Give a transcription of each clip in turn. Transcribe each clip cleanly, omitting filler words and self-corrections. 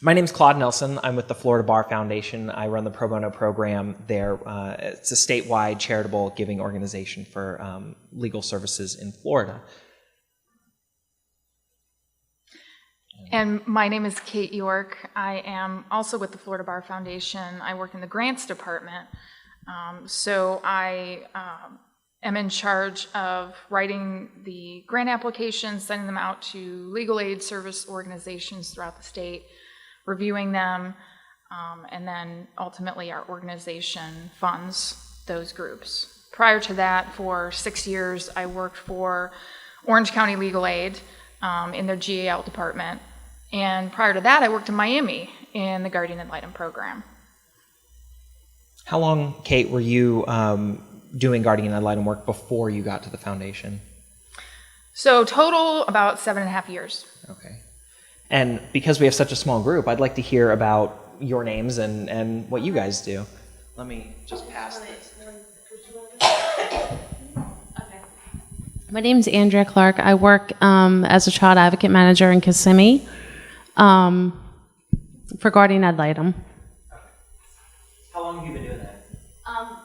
My name's Claude Nelson. I'm with the Florida Bar Foundation. I run the pro bono program there. It's a statewide charitable giving organization for legal services in Florida. And my name is Kate York. I am also with the Florida Bar Foundation. I work in the grants department. So I am in charge of writing the grant applications, sending them out to legal aid service organizations throughout the state, reviewing them, and then ultimately our organization funds those groups. Prior to that, for 6 years, I worked for Orange County Legal Aid in their GAL department. And prior to that, I worked in Miami in the Guardian Ad Litem program. How long, Kate, were you doing Guardian Ad Litem work before you got to the foundation? So total, about 7.5 years. Okay. And because we have such a small group, I'd like to hear about your names and what you guys do. Let me just pass this. My name is Andrea Clark. I work as a child advocate manager in Kissimmee for Guardian Ad Litem. How long have you been doing that?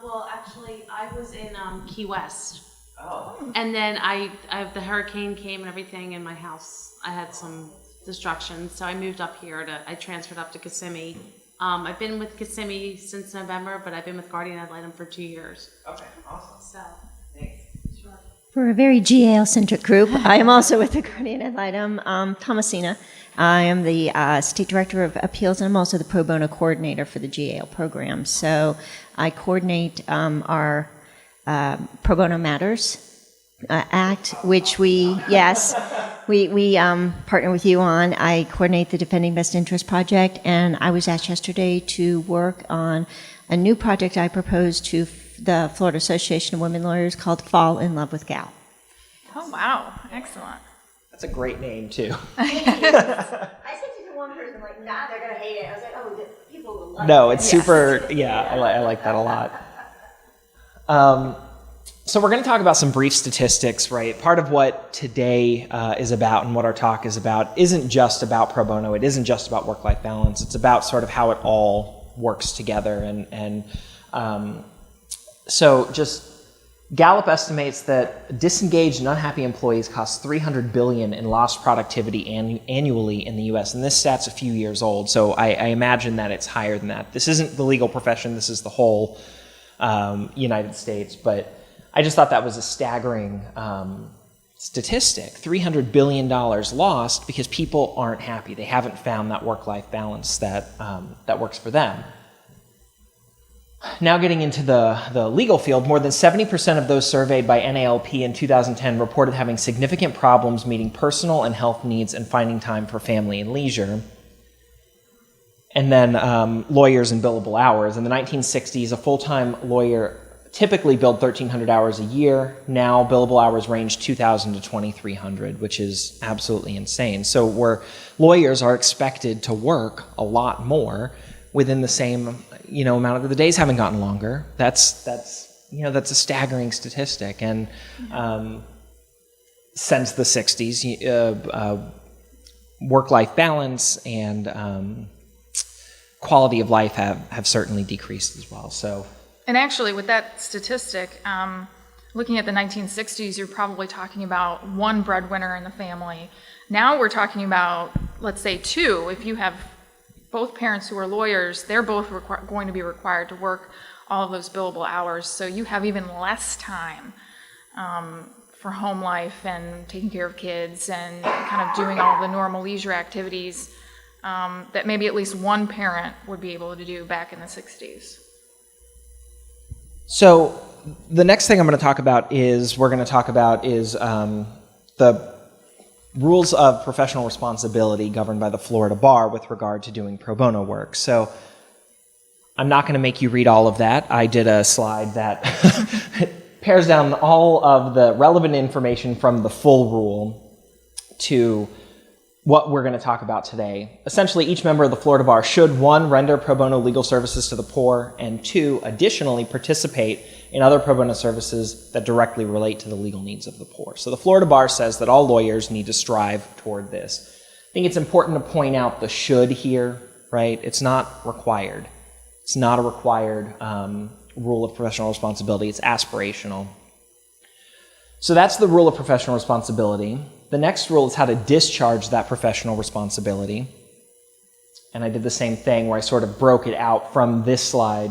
Well, actually, I was in Key West. Oh. And then the hurricane came and everything in my house. I had some destruction, so I moved up here. I transferred up to Kissimmee. I've been with Kissimmee since November, but I've been with Guardian Ad Litem for 2 years. Okay, awesome. So, Thanks. sure. For a very GAL-centric group, I am also with the Guardian Ad Litem, Thomasina. I am the State Director of Appeals, and I'm also the pro bono coordinator for the GAL program. So I coordinate our Pro Bono Matters Act, which we partner with you on. I coordinate the Defending Best Interest Project, and I was asked yesterday to work on a new project I proposed to the Florida Association of Women Lawyers called Fall in Love with Gal. Oh, wow. Excellent. That's a great name, too. I said to one person, like, nah, they're going to hate it. I was like, oh, people will love it. No, it's super, yeah, I like that a lot. So we're going to talk about some brief statistics, right? Part of what today is about and what our talk is about isn't just about pro bono. It isn't just about work-life balance. It's about sort of how it all works together. So just Gallup estimates that disengaged and unhappy employees cost $300 billion in lost productivity annually in the U.S. And this stat's a few years old, so I imagine that it's higher than that. This isn't the legal profession. This is the whole United States, but I just thought that was a staggering statistic. $300 billion lost because people aren't happy. They haven't found that work-life balance that works for them. Now getting into the legal field, more than 70% of those surveyed by NALP in 2010 reported having significant problems meeting personal and health needs and finding time for family and leisure. And then lawyers and billable hours. In the 1960s, a full-time lawyer typically billed 1,300 hours a year. Now billable hours range 2,000 to 2,300, which is absolutely insane. So where lawyers are expected to work a lot more within the same amount of the days haven't gotten longer. That's a staggering statistic. And since the 60s, work-life balance and quality of life have certainly decreased as well. So, And actually, with that statistic, looking at the 1960s, you're probably talking about one breadwinner in the family. Now we're talking about, let's say, two. If you have both parents who are lawyers, they're both going to be required to work all of those billable hours. So you have even less time for home life and taking care of kids and kind of doing all the normal leisure activities that maybe at least one parent would be able to do back in the 60s. So the next thing we're going to talk about is the rules of professional responsibility governed by the Florida Bar with regard to doing pro bono work. So I'm not going to make you read all of that. I did a slide that pares down all of the relevant information from the full rule to what we're going to talk about today. Essentially, each member of the Florida Bar should, 1, render pro bono legal services to the poor, and 2, additionally participate in other pro bono services that directly relate to the legal needs of the poor. So the Florida Bar says that all lawyers need to strive toward this. I think it's important to point out the should here. right? It's not required. It's not a required rule of professional responsibility. It's aspirational. So that's the rule of professional responsibility. The next rule is how to discharge that professional responsibility. And I did the same thing where I sort of broke it out from this slide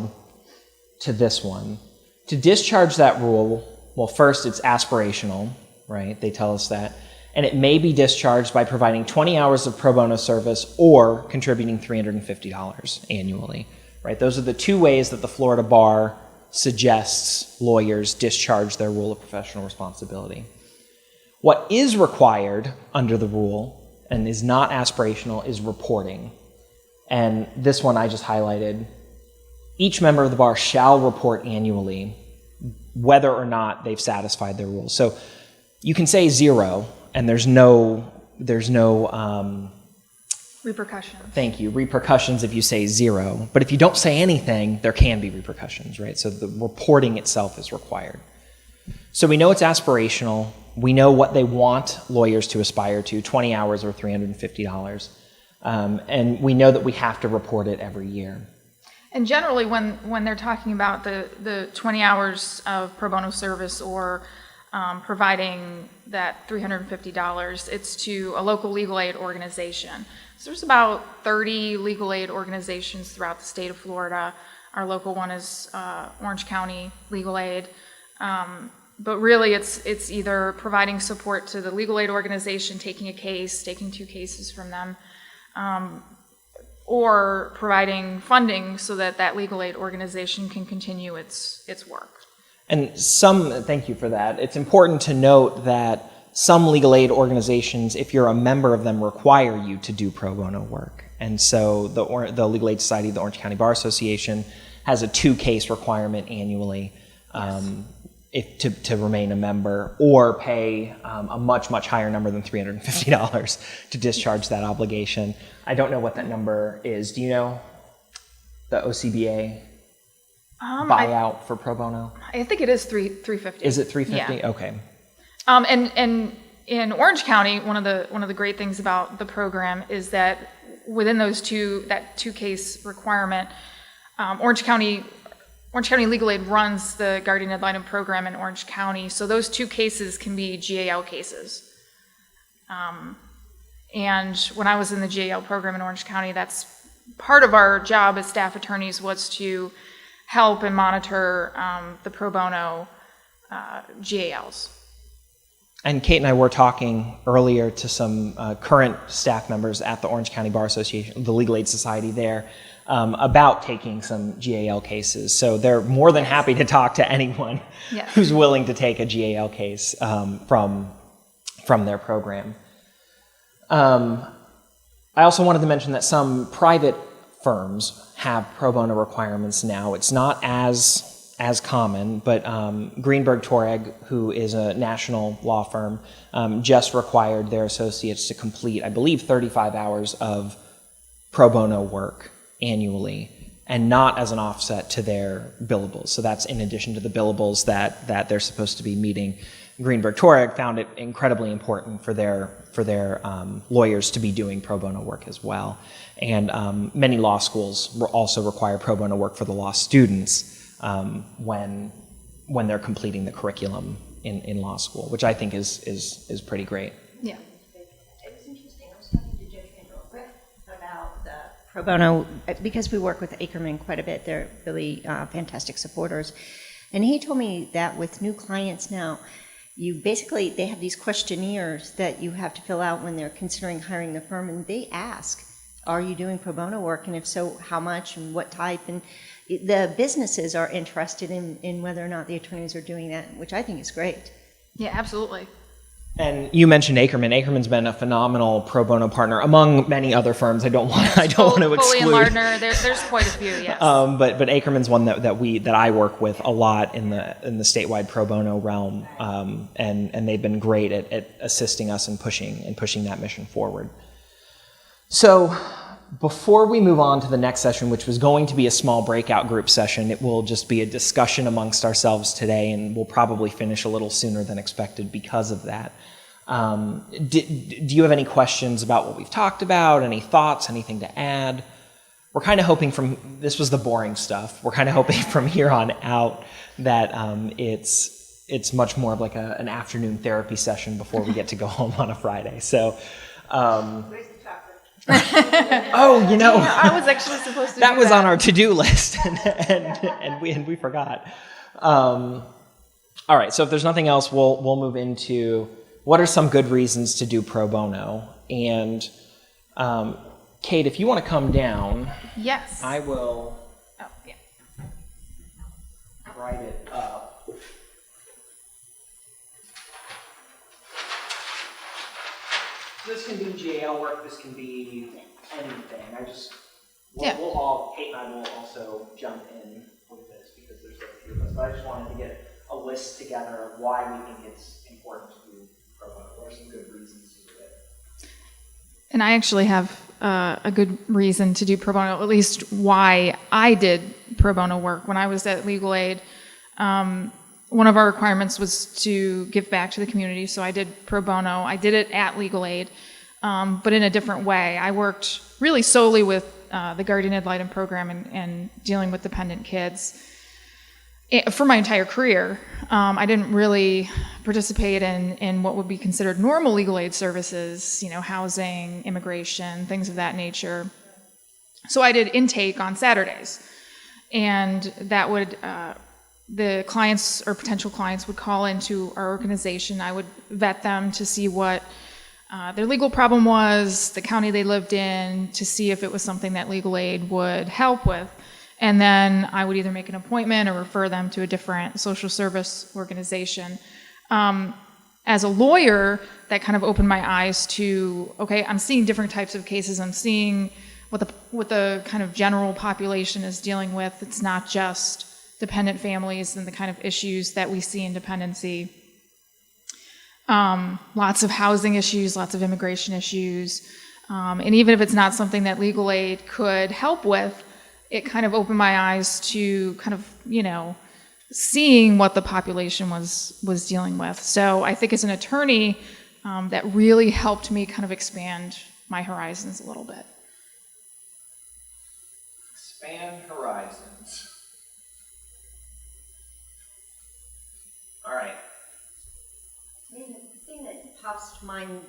to this one. To discharge that rule, well, first it's aspirational, right? They tell us that. And it may be discharged by providing 20 hours of pro bono service or contributing $350 annually, right? Those are the two ways that the Florida Bar suggests lawyers discharge their rule of professional responsibility. What is required under the rule and is not aspirational is reporting. And this one I just highlighted. Each member of the bar shall report annually whether or not they've satisfied their rules. So you can say 0 and there's no Repercussions. Thank you. Repercussions if you say 0. But if you don't say anything, there can be repercussions, right? So the reporting itself is required. So we know it's aspirational. We know what they want lawyers to aspire to, 20 hours or $350. And we know that we have to report it every year. And generally, when they're talking about the 20 hours of pro bono service or providing that $350, it's to a local legal aid organization. So there's about 30 legal aid organizations throughout the state of Florida. Our local one is Orange County Legal Aid. But really, it's either providing support to the legal aid organization, taking a case, taking 2 cases from them, or providing funding so that that legal aid organization can continue its work. And thank you for that. It's important to note that some legal aid organizations, if you're a member of them, require you to do pro bono work. And so the Legal Aid Society, the Orange County Bar Association, has a 2-case requirement annually to remain a member, or pay a much, much higher number than $350 to discharge that obligation. I don't know what that number is. Do you know the OCBA buyout for pro bono? I think it is $350. Is it $350? Yeah. Okay. And in Orange County, one of the great things about the program is that within that 2-case requirement, Orange County Legal Aid runs the guardian ad litem program in Orange County, so those 2 cases can be GAL cases. And when I was in the GAL program in Orange County, that's part of our job as staff attorneys was to help and monitor the pro bono GALs. And Kate and I were talking earlier to some current staff members at the Orange County Bar Association, the Legal Aid Society there, about taking some GAL cases. So they're more than happy to talk to anyone who's willing to take a GAL case from their program. I also wanted to mention that some private firms have pro bono requirements now. It's not as common, but Greenberg Toreg, who is a national law firm, just required their associates to complete, I believe, 35 hours of pro bono work annually, and not as an offset to their billables. So that's in addition to the billables that they're supposed to be meeting. Greenberg Toreg found it incredibly important for their lawyers to be doing pro bono work as well. And many law schools also require pro bono work for the law students when they're completing the curriculum in law school, which I think is pretty great. Yeah. It was interesting. I was talking to Judge Kendall about the pro bono, because we work with Ackerman quite a bit. They're really fantastic supporters. And he told me that with new clients now, they have these questionnaires that you have to fill out when they're considering hiring the firm, and they ask, are you doing pro bono work? And if so, how much and what type? And the businesses are interested in whether or not the attorneys are doing that, which I think is great. Yeah, absolutely. And you mentioned Ackerman. Ackerman's been a phenomenal pro bono partner among many other firms. I don't want to exclude. Foley and Lardner, there's quite a few, yes. But Ackerman's one that I work with a lot in the statewide pro bono realm, and they've been great at assisting us in pushing that mission forward. So before we move on to the next session, which was going to be a small breakout group session, it will just be a discussion amongst ourselves today, and we'll probably finish a little sooner than expected because of that. Do you have any questions about what we've talked about? Any thoughts? Anything to add? we're kind of hoping this was the boring stuff. We're kind of hoping from here on out that it's much more of like an afternoon therapy session before we get to go home on a Friday. So, Where's the chocolate? oh, I was actually supposed to that do was that. on our to-do list, and we forgot. All right, so if there's nothing else, we'll move into what are some good reasons to do pro bono. And Kate, if you want to come down, Yes. I will Oh, yeah. write it up. This can be GAL work. This can be anything. Kate and I will also jump in with this because there's a few of us. But I just wanted to get a list together of why we think it's important to do pro bono. What are some good reasons to do it? And I actually have a good reason to do pro bono, at least why I did pro bono work. When I was at Legal Aid, one of our requirements was to give back to the community, so I did pro bono. I did it at Legal Aid, but in a different way. I worked really solely with the guardian ad litem program and dealing with dependent kids for my entire career. I didn't really participate in what would be considered normal legal aid services, housing, immigration, things of that nature. So I did intake on Saturdays, and that would the clients or potential clients would call into our organization. I would vet them to see what their legal problem was, the county they lived in, to see if it was something that legal aid would help with. And then I would either make an appointment or refer them to a different social service organization. As a lawyer, that kind of opened my eyes to, okay, I'm seeing different types of cases. I'm seeing what the kind of general population is dealing with. It's not just dependent families and the kind of issues that we see in dependency. Lots of housing issues, lots of immigration issues. And even if it's not something that legal aid could help with, it kind of opened my eyes to kind of, seeing what the population was dealing with. So I think as an attorney, that really helped me kind of expand my horizons a little bit. Expand horizons. All right. The thing that pops to mind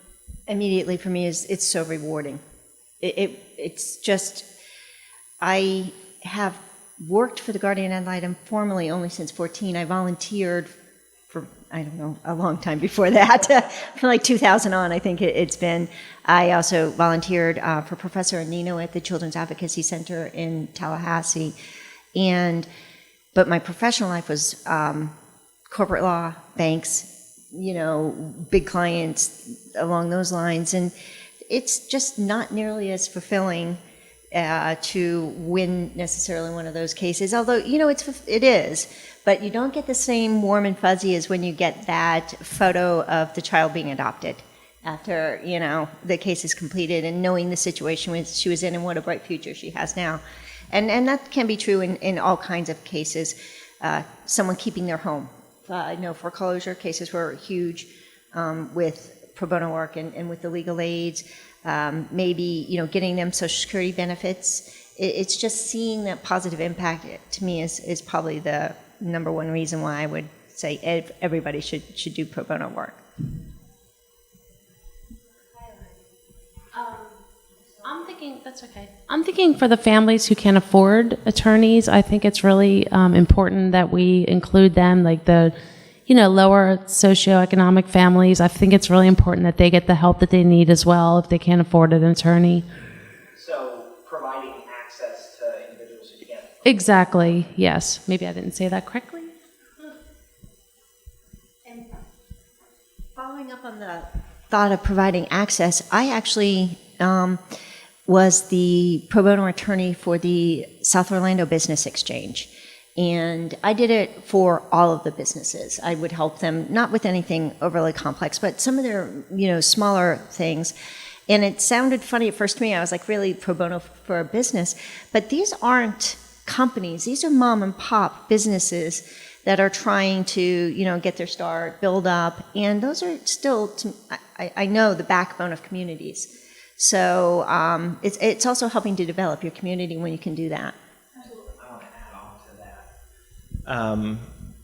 immediately for me is it's so rewarding. It's just, I have worked for the guardian ad litem formally only since 14. I volunteered for, I don't know, a long time before that, from like 2000 on, I think it's been. I also volunteered for Professor Nino at the Children's Advocacy Center in Tallahassee. But my professional life was corporate law, banks, big clients along those lines. And it's just not nearly as fulfilling to win necessarily one of those cases, although it is, but you don't get the same warm and fuzzy as when you get that photo of the child being adopted after the case is completed and knowing the situation she was in and what a bright future she has now, and that can be true in all kinds of cases. Someone keeping their home, I know foreclosure cases were huge with pro bono work and with the legal aids. Maybe getting them Social Security benefits. It's just seeing that positive impact to me is probably the number one reason why I would say everybody should do pro bono work. I'm thinking for the families who can't afford attorneys, I think it's really important that we include them, like the lower socioeconomic families. I think it's really important that they get the help that they need as well if they can't afford an attorney. So providing access to individuals who can't. Exactly, yes. Maybe I didn't say that correctly. And following up on the thought of providing access, I actually was the pro bono attorney for the South Orlando Business Exchange. And I did it for all of the businesses. I would help them, not with anything overly complex, but some of their, smaller things. And it sounded funny at first to me. I was like, really, pro bono for a business? But these aren't companies. These are mom and pop businesses that are trying to, get their start, build up. And those are still, I know, the backbone of communities. So it's also helping to develop your community when you can do that. Absolutely. I want to add on to that.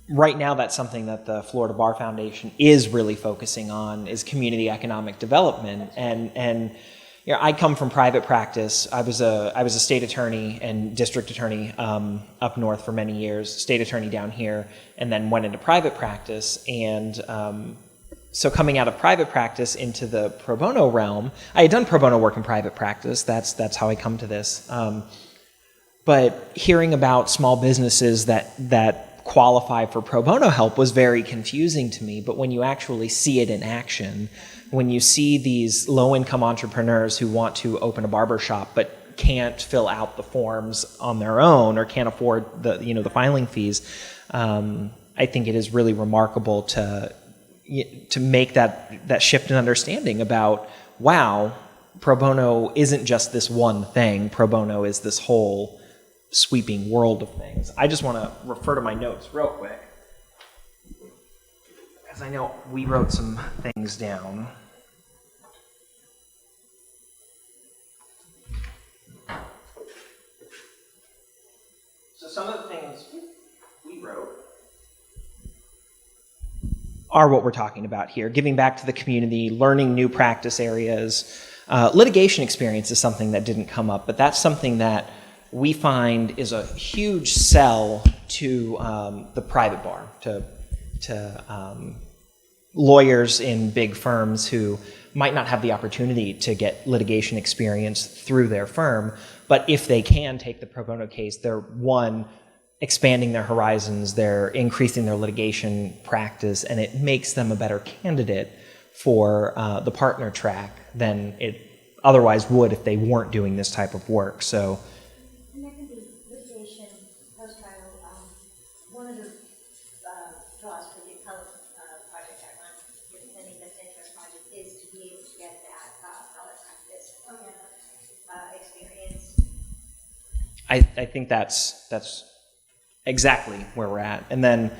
Right now, that's something that the Florida Bar Foundation is really focusing on, is community economic development. And you know, I come from private practice. I was a state attorney and district attorney up north for many years, state attorney down here, and then went into private practice. And so coming out of private practice into the pro bono realm, I had done pro bono work in private practice. That's how I come to this. But hearing about small businesses that qualify for pro bono help was very confusing to me. But when you actually see it in action, when you see these low-income entrepreneurs who want to open a barber shop but can't fill out the forms on their own or can't afford the filing fees, I think it is really remarkable to make that shift in understanding about, wow, pro bono isn't just this one thing. Pro bono is this whole sweeping world of things. I just want to refer to my notes real quick, because I know we wrote some things down. So some of the things we wrote are what we're talking about here, giving back to the community, learning new practice areas. Litigation experience is something that didn't come up, but that's something that we find is a huge sell to the private bar, to lawyers in big firms who might not have the opportunity to get litigation experience through their firm, but if they can take the pro bono case, they're, one, expanding their horizons, they're increasing their litigation practice, and it makes them a better candidate for the partner track than it otherwise would if they weren't doing this type of work. So. And there can be litigation, post-trial. One of the draws for the appellate project guidelines, defending best interest project, is to be able to get that appellate practice experience. I think that's exactly where we're at. And then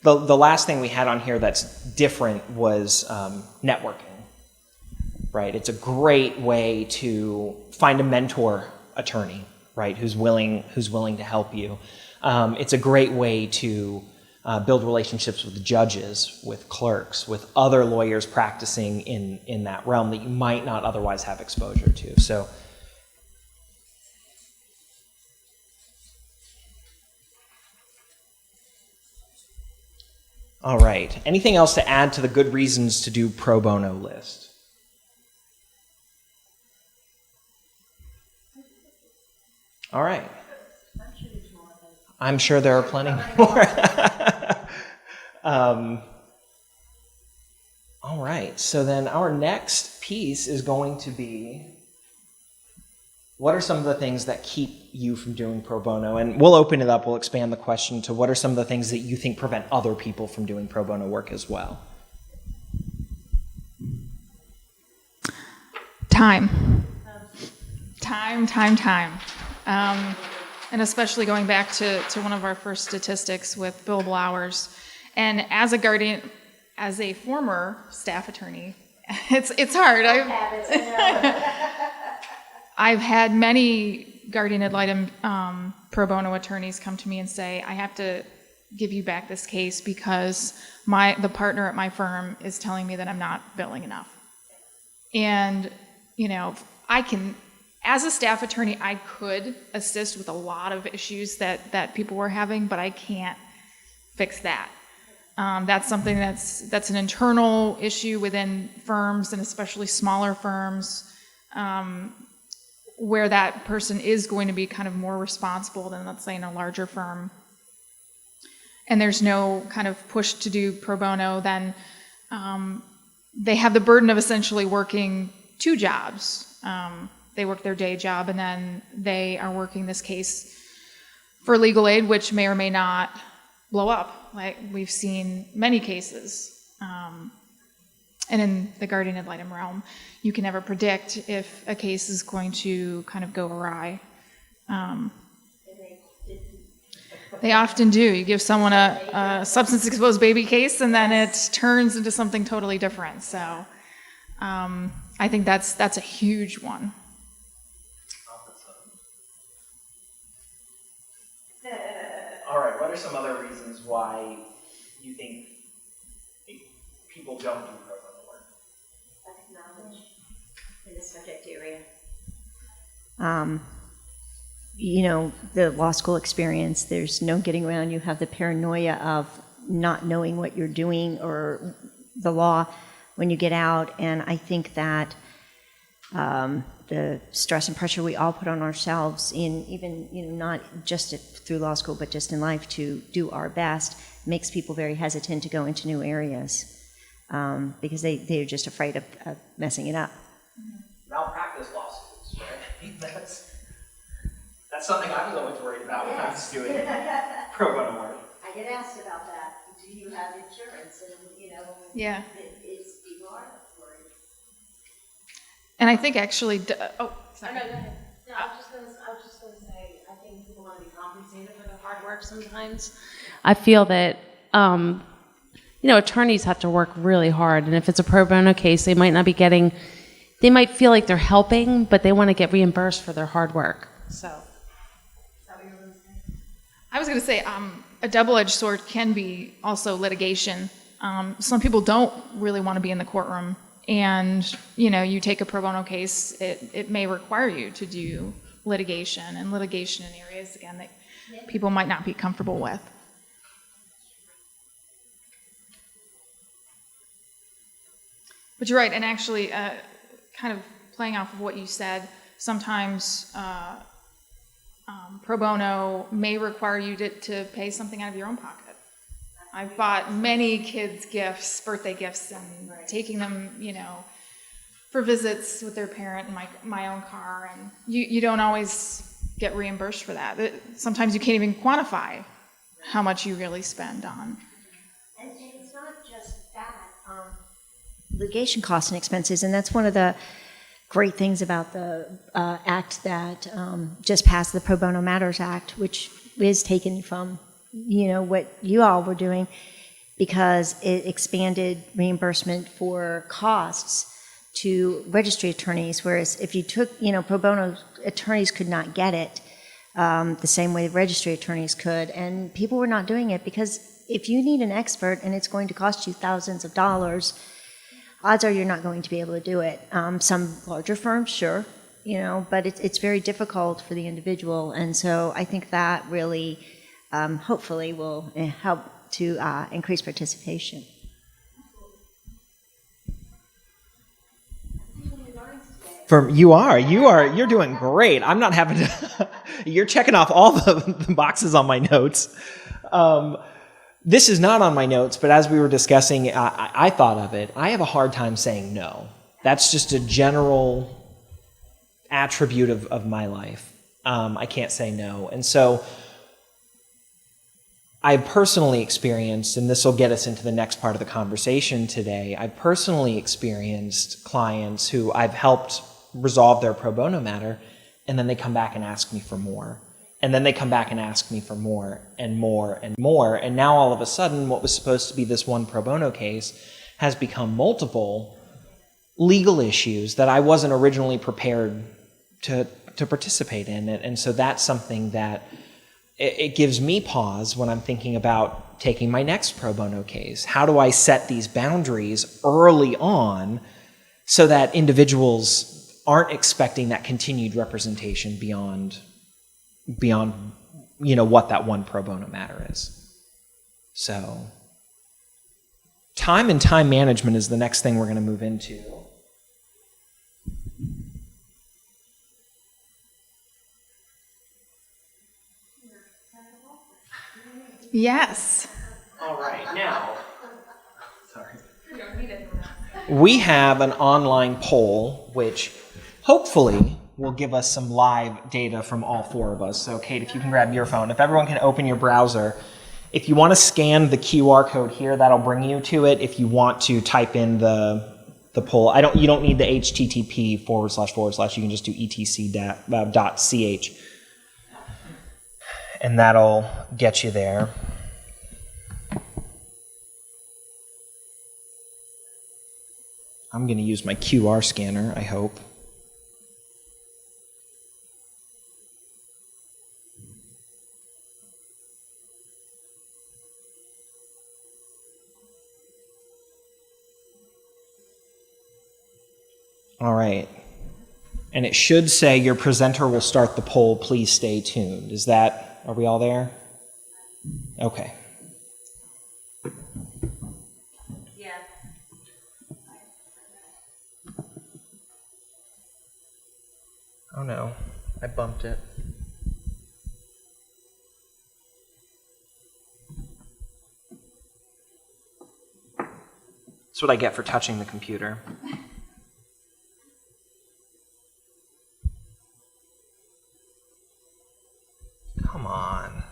the last thing we had on here that's different was networking. Right, it's a great way to find a mentor attorney, right, who's willing to help you. It's a great way to build relationships with judges, with clerks, with other lawyers practicing in that realm that you might not otherwise have exposure to. So, all right. Anything else to add to the good reasons to do pro bono list? All right. I'm sure there are plenty more. All right. So then our next piece is going to be, what are some of the things that keep you from doing pro bono? And we'll open it up. We'll expand the question to what are some of the things that you think prevent other people from doing pro bono work as well? Time. And especially going back to one of our first statistics with billable hours. And as a guardian, as a former staff attorney, it's hard. I've had many guardian ad litem pro bono attorneys come to me and say, I have to give you back this case because the partner at my firm is telling me that I'm not billing enough. And, as a staff attorney, I could assist with a lot of issues that people were having, but I can't fix that. That's something that's an internal issue within firms, and especially smaller firms, where that person is going to be kind of more responsible than, let's say, in a larger firm. And there's no kind of push to do pro bono, then they have the burden of essentially working two jobs. They work their day job, and then they are working this case for legal aid, which may or may not blow up. Like, we've seen many cases. And in the guardian ad litem realm, you can never predict if a case is going to kind of go awry. They often do. You give someone a substance-exposed baby case, and then it turns into something totally different. So I think that's a huge one. All right, what are some other reasons why you think people don't do pro bono work? Lack of knowledge in the subject area. The law school experience, there's no getting around. You have the paranoia of not knowing what you're doing or the law when you get out. And I think that the stress and pressure we all put on ourselves in even, not just through law school, but just in life to do our best makes people very hesitant to go into new areas because they're just afraid of messing it up. Malpractice lawsuits, right? That's something I was always worried about when I was doing pro bono work. I get asked about that. Do you have insurance? And, Yeah. it's people are worried. And I think actually, sorry. No, go ahead. No, I was just gonna say, I think people want to be compensated for their hard work sometimes. I feel that, attorneys have to work really hard, and if it's a pro bono case, they might not be getting, they might feel like they're helping, but they want to get reimbursed for their hard work, so. Is that what you were going to say? I was going to say a double-edged sword can be also litigation. Some people don't really want to be in the courtroom, and you take a pro bono case, it may require you to do litigation, and litigation in areas again that people might not be comfortable with. But you're right, and actually, kind of playing off of what you said, sometimes pro bono may require you to pay something out of your own pocket. I've bought many kids gifts, birthday gifts, and taking them, for visits with their parent in my own car, and you don't always get reimbursed for that. Sometimes you can't even quantify how much you really spend on. And it's not just that. Litigation costs and expenses, and that's one of the great things about the act that just passed, the Pro Bono Matters Act, which is taken from what you all were doing, because it expanded reimbursement for costs to registry attorneys, whereas if you took, pro bono attorneys could not get it the same way registry attorneys could, and people were not doing it because if you need an expert and it's going to cost you thousands of dollars, odds are you're not going to be able to do it. Some larger firms, sure, but it's very difficult for the individual, and so I think that really, hopefully, will help to increase participation. You're doing great. I'm not having to. You're checking off all the boxes on my notes. This is not on my notes, but as we were discussing, I thought of it. I have a hard time saying no. That's just a general attribute of my life. I can't say no. And so I've personally experienced, and this will get us into the next part of the conversation today, I've personally experienced clients who I've helped resolve their pro bono matter, and then they come back and ask me for more. And then they come back and ask me for more and more and more. And now all of a sudden, what was supposed to be this one pro bono case has become multiple legal issues that I wasn't originally prepared to participate in. And so that's something that it gives me pause when I'm thinking about taking my next pro bono case. How do I set these boundaries early on so that individuals aren't expecting that continued representation beyond what that one pro bono matter is. So time and time management is the next thing we're going to move into. Yes. All right, now, sorry. We have an online poll, which hopefully will give us some live data from all four of us. So, Kate, if you can grab your phone. If everyone can open your browser. If you want to scan the QR code here, that'll bring you to it. If you want to type in the poll, you don't need the HTTP // you can just do etc.ch. And that'll get you there. I'm going to use my QR scanner, I hope. All right. And it should say your presenter will start the poll. Please stay tuned. Are we all there? Okay. Yeah. Oh no, I bumped it. That's what I get for touching the computer. Come on.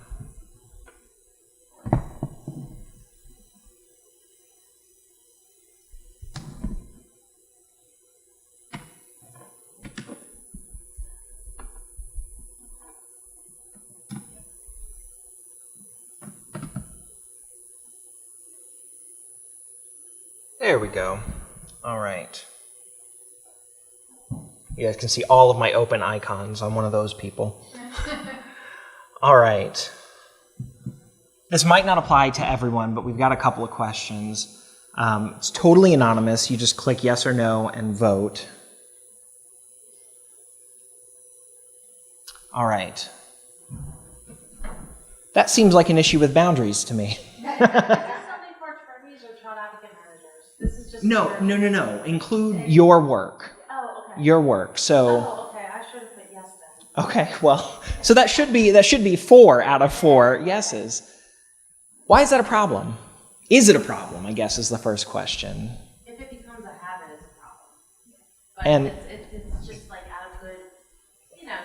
There we go. All right. You guys can see all of my open icons. I'm one of those people. All right. This might not apply to everyone, but we've got a couple of questions. It's totally anonymous. You just click yes or no and vote. All right. That seems like an issue with boundaries to me. Is this something for attorneys or child advocate managers? This is just No. Include your work. Oh, okay. Your work. So. Oh, okay. I should have put yes then. Okay, well, so that should be 4 out of 4 yeses. Why is that a problem? Is it a problem, I guess, is the first question. If it becomes a habit, it's a problem. But And- it's just like out of good,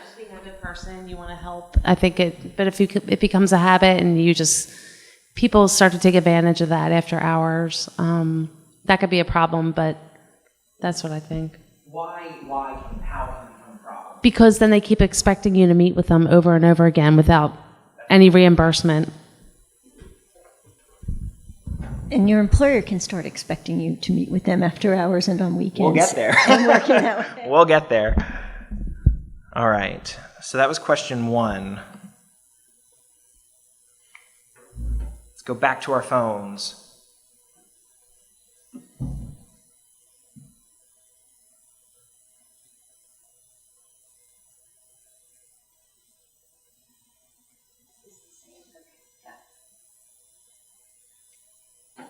just being a good person, you want to help. I think but if it becomes a habit and people start to take advantage of that after hours, that could be a problem, but that's what I think. How can it become a problem? Because then they keep expecting you to meet with them over and over again without any reimbursement. And your employer can start expecting you to meet with them after hours and on weekends. We'll get there. And working that way. We'll get there. All right, so that was question 1. Let's go back to our phones.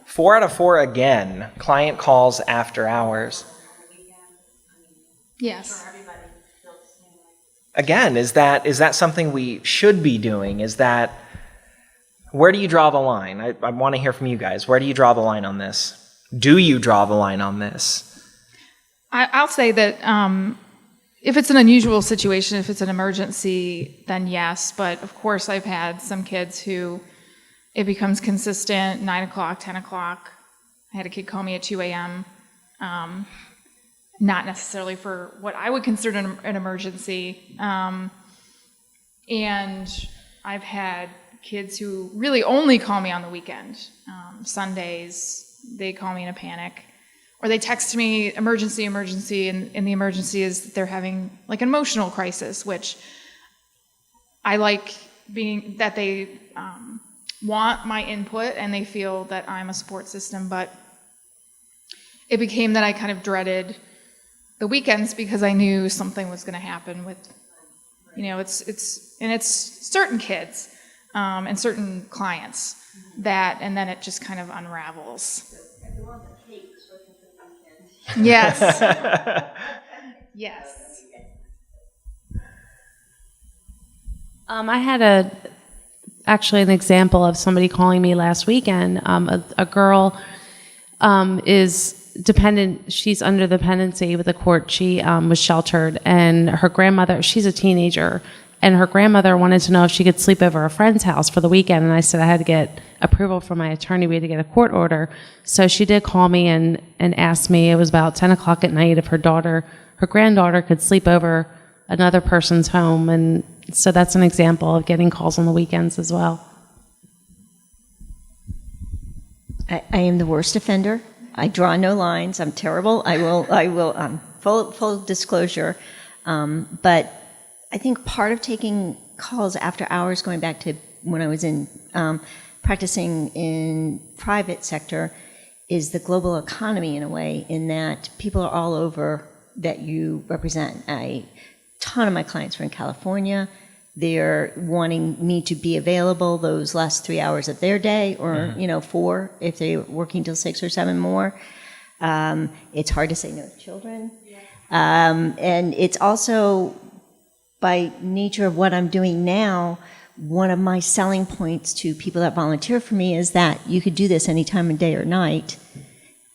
Four out of 4 again. Client calls after hours. Yes. Again, is that something we should be doing? Where do you draw the line? I want to hear from you guys. Where do you draw the line on this? Do you draw the line on this? I'll say that if it's an unusual situation, if it's an emergency, then yes. But of course, I've had some kids who it becomes consistent, 9 o'clock, 10 o'clock. I had a kid call me at 2 a.m., not necessarily for what I would consider an emergency. And I've had kids who really only call me on the weekend. Sundays, they call me in a panic. Or they text me, emergency, and the emergency is that they're having like an emotional crisis, which I like being that they want my input and they feel that I'm a support system, but it became that I kind of dreaded the weekends because I knew something was going to happen with, it's certain kids and certain clients and then it just kind of unravels. Yes. Yes. I had actually an example of somebody calling me last weekend. A girl is dependent. She's under dependency with the court. She was sheltered, and her grandmother, she's a teenager, and her grandmother wanted to know if she could sleep over a friend's house for the weekend. And I said I had to get approval from my attorney. We had to get a court order. So she did call me and asked me, it was about 10 o'clock at night, if her granddaughter could sleep over another person's home. And so that's an example of getting calls on the weekends as well. I am the worst offender. I draw no lines. I'm terrible. I will, full disclosure. But I think part of taking calls after hours, going back to when I was in practicing in private sector, is the global economy in a way, in that people are all over that you represent. A ton of my clients are in California. They're wanting me to be available those last 3 hours of their day, or 4 if they're working till 6 or 7 more. It's hard to say no to children. And it's also, by nature of what I'm doing now, one of my selling points to people that volunteer for me is that you could do this any time of day or night.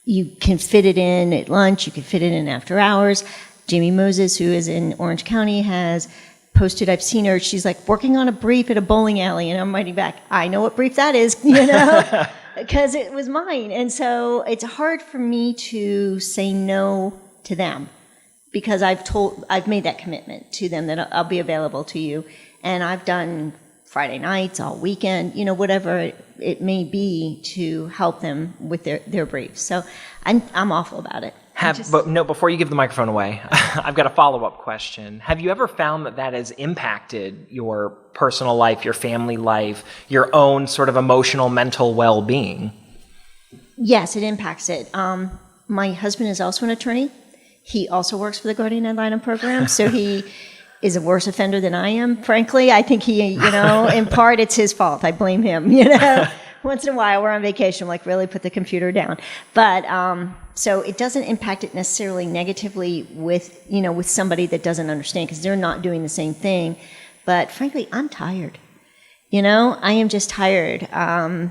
You can fit it in at lunch, you can fit it in after hours. Jamie Moses, who is in Orange County, has posted, I've seen her, she's like working on a brief at a bowling alley, and I'm writing back, I know what brief that is, because it was mine. And so it's hard for me to say no to them, because I've made that commitment to them that I'll be available to you. And I've done Friday nights, all weekend, whatever it may be, to help them with their briefs. So I'm awful about it. But no, before you give the microphone away, I've got a follow-up question. Have you ever found that has impacted your personal life, your family life, your own sort of emotional, mental well-being? Yes, it impacts it. My husband is also an attorney. He also works for the Guardian Ad Litem program, so he is a worse offender than I am, frankly. I think he, in part it's his fault. I blame him, Once in a while we're on vacation, like, really put the computer down. But so it doesn't impact it necessarily negatively with somebody that doesn't understand, because they're not doing the same thing. But frankly, I'm tired. I am just tired. And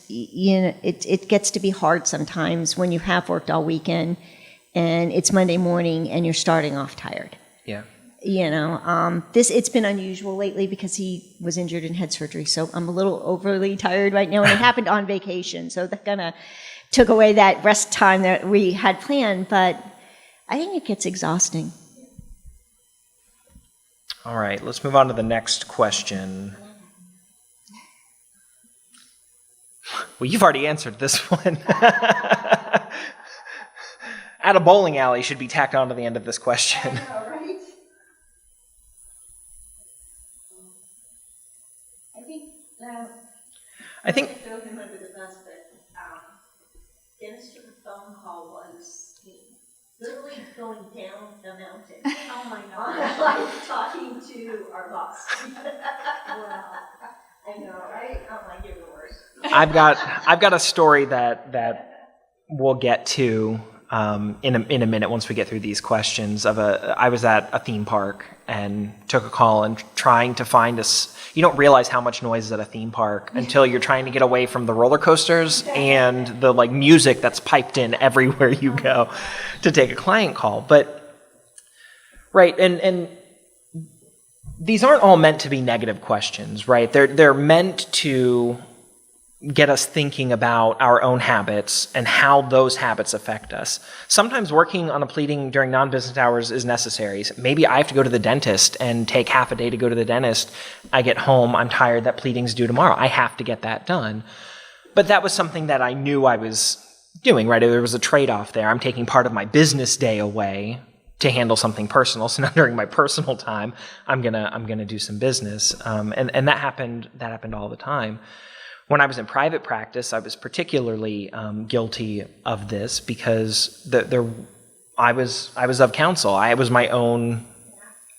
it gets to be hard sometimes when you have worked all weekend and it's Monday morning and you're starting off tired. Yeah. It's been unusual lately because he was injured and had surgery, so I'm a little overly tired right now, and it happened on vacation, so that kind of took away that rest time that we had planned, but I think it gets exhausting. All right, let's move on to the next question. Well, you've already answered this one. At a bowling alley should be tacked on to the end of this question. I think throw him under the bus, but Dennis' phone call was literally going down the mountain. Oh my God. Like talking to our boss. Wow. I know, right? Oh my, you're the worst. I've got a story that we'll get to in a minute once we get through these questions. I was at a theme park and took a call and trying to find us. You don't realize how much noise is at a theme park until you're trying to get away from the roller coasters and the music that's piped in everywhere you go to take a client call. But right, and these aren't all meant to be negative questions, right? They're meant to get us thinking about our own habits and how those habits affect us. Sometimes working on a pleading during non-business hours is necessary. Maybe I have to go to the dentist and take half a day to go to the dentist. I get home, I'm tired, that pleading's due tomorrow. I have to get that done. But that was something that I knew I was doing, right? There was a trade-off there. I'm taking part of my business day away to handle something personal. So now during my personal time, I'm gonna do some business. And that happened all the time. When I was in private practice, I was particularly guilty of this because I was of counsel. I was my own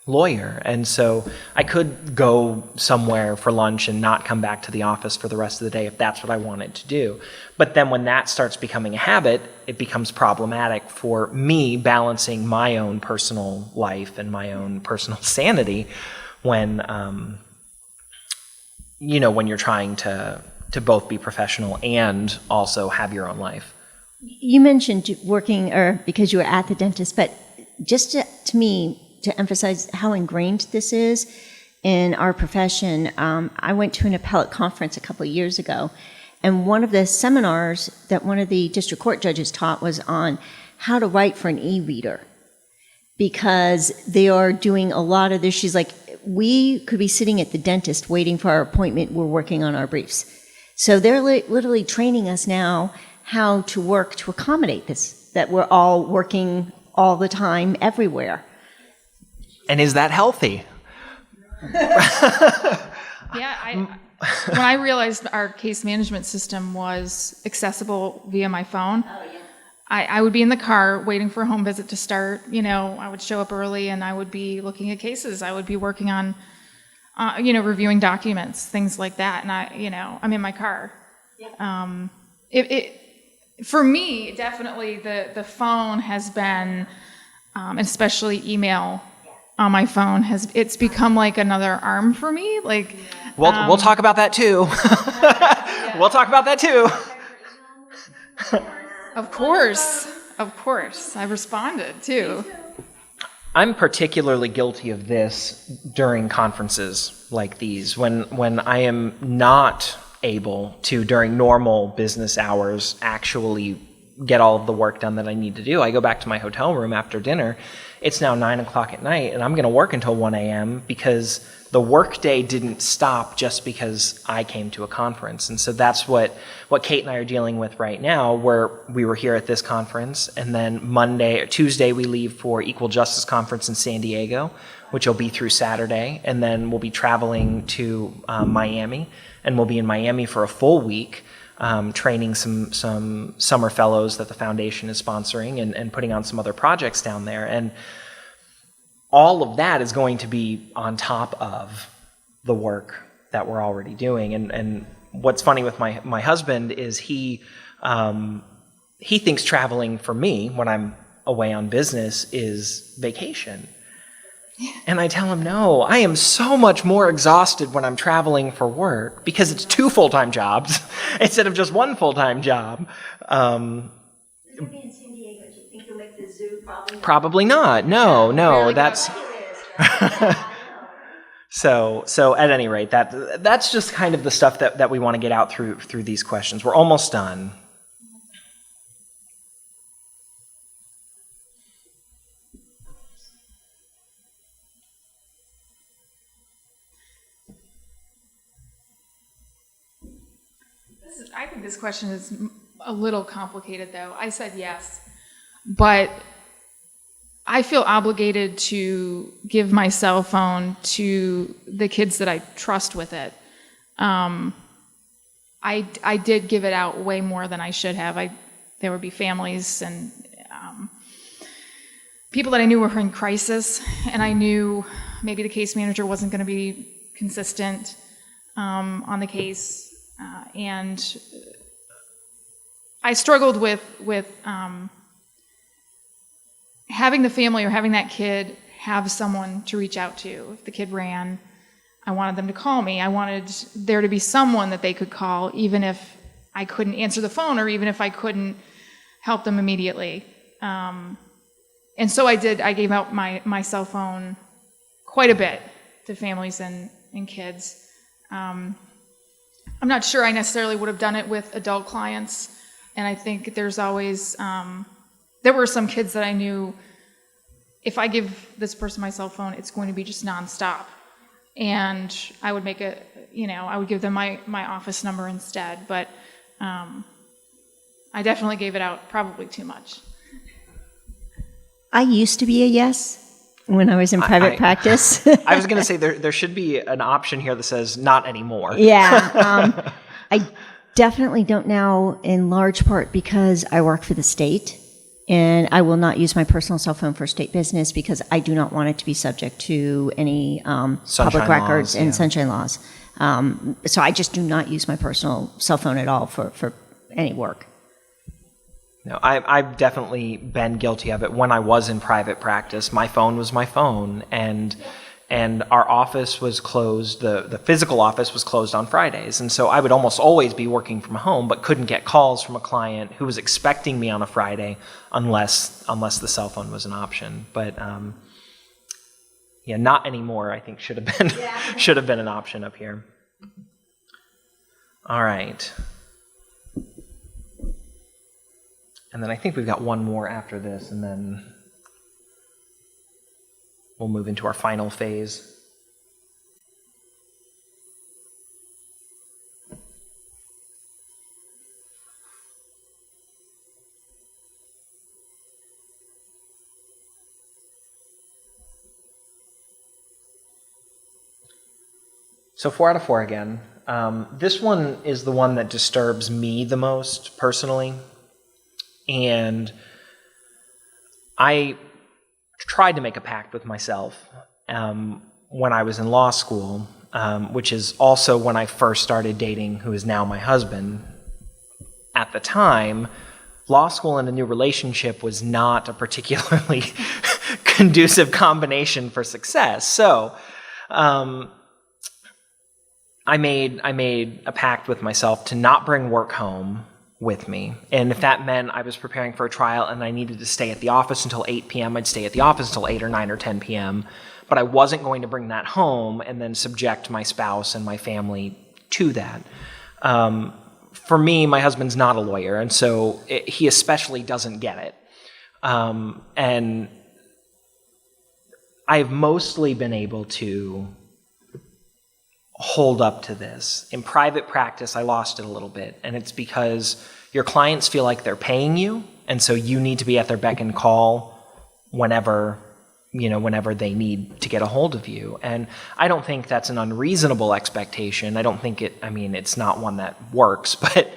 lawyer, and so I could go somewhere for lunch and not come back to the office for the rest of the day if that's what I wanted to do. But then when that starts becoming a habit, it becomes problematic for me balancing my own personal life and my own personal sanity when when you're trying to both be professional and also have your own life. You mentioned working, or because you were at the dentist, but just to me, to emphasize how ingrained this is in our profession, I went to an appellate conference a couple of years ago, and one of the seminars that one of the district court judges taught was on how to write for an e-reader, because they are doing a lot of this. She's like, we could be sitting at the dentist waiting for our appointment, we're working on our briefs. So they're literally training us now how to work to accommodate this, that we're all working all the time everywhere. And is that healthy? Yeah, when I realized our case management system was accessible via my phone, I would be in the car waiting for a home visit to start. I would show up early and I would be looking at cases. I would be working on, reviewing documents, things like that. And I'm in my car. For me, definitely the phone has been, especially email on my phone, it's become like another arm for me. Like, we'll talk about that too. We'll talk about that too. Of course. I responded too. I'm particularly guilty of this during conferences like these, when I am not able to, during normal business hours, actually get all of the work done that I need to do. I go back to my hotel room after dinner. It's now 9 o'clock at night, and I'm going to work until 1 a.m. because the workday didn't stop just because I came to a conference. And so that's what Kate and I are dealing with right now, where we were here at this conference, and then Tuesday we leave for Equal Justice Conference in San Diego, which will be through Saturday, and then we'll be traveling to Miami, and we'll be in Miami for a full week, training some summer fellows that the foundation is sponsoring and putting on some other projects down there. And all of that is going to be on top of the work that we're already doing. And what's funny with my husband is he thinks traveling for me when I'm away on business is vacation. And I tell him, no, I am so much more exhausted when I'm traveling for work because it's 2 full-time jobs instead of just 1 full-time job. You'll be in San Diego. Do you think you'll make the zoo? Probably not. No, that's... So at any rate, that's just kind of the stuff that we want to get out through these questions. We're almost done. I think this question is a little complicated, though. I said yes, but I feel obligated to give my cell phone to the kids that I trust with it. I did give it out way more than I should have. There would be families and people that I knew were in crisis, and I knew maybe the case manager wasn't going to be consistent on the case. And I struggled with having the family or having that kid have someone to reach out to. If the kid ran, I wanted them to call me. I wanted there to be someone that they could call, even if I couldn't answer the phone or even if I couldn't help them immediately. And so I did. I gave out my cell phone quite a bit to families and kids. I'm not sure I necessarily would have done it with adult clients, and I think there's always, there were some kids that I knew, if I give this person my cell phone, it's going to be just nonstop, and I would make I would give them my office number instead, but I definitely gave it out probably too much. I used to be a yes when I was in private practice. I was going to say there should be an option here that says not anymore. Yeah. I definitely don't now, in large part because I work for the state, and I will not use my personal cell phone for state business because I do not want it to be subject to any public records and sunshine laws. So I just do not use my personal cell phone at all for any work. No, I've definitely been guilty of it. When I was in private practice, my phone was my phone, and our office was closed. The physical office was closed on Fridays, and so I would almost always be working from home, but couldn't get calls from a client who was expecting me on a Friday unless the cell phone was an option. But not anymore. I think should have been an option up here. All right. And then I think we've got one more after this, and then we'll move into our final phase. So 4 out of 4 again. This one is the one that disturbs me the most personally. And I tried to make a pact with myself when I was in law school, which is also when I first started dating who is now my husband. At the time, law school and a new relationship was not a particularly conducive combination for success. So I made a pact with myself to not bring work home with me. And if that meant I was preparing for a trial and I needed to stay at the office until 8 p.m., I'd stay at the office until 8 or 9 or 10 p.m. But I wasn't going to bring that home and then subject my spouse and my family to that. For me, my husband's not a lawyer, and so he especially doesn't get it. And I've mostly been able to hold up to this. In private practice, I lost it a little bit, and it's because your clients feel like they're paying you, and so you need to be at their beck and call whenever they need to get a hold of you. And I don't think that's an unreasonable expectation. I don't think it's not one that works, but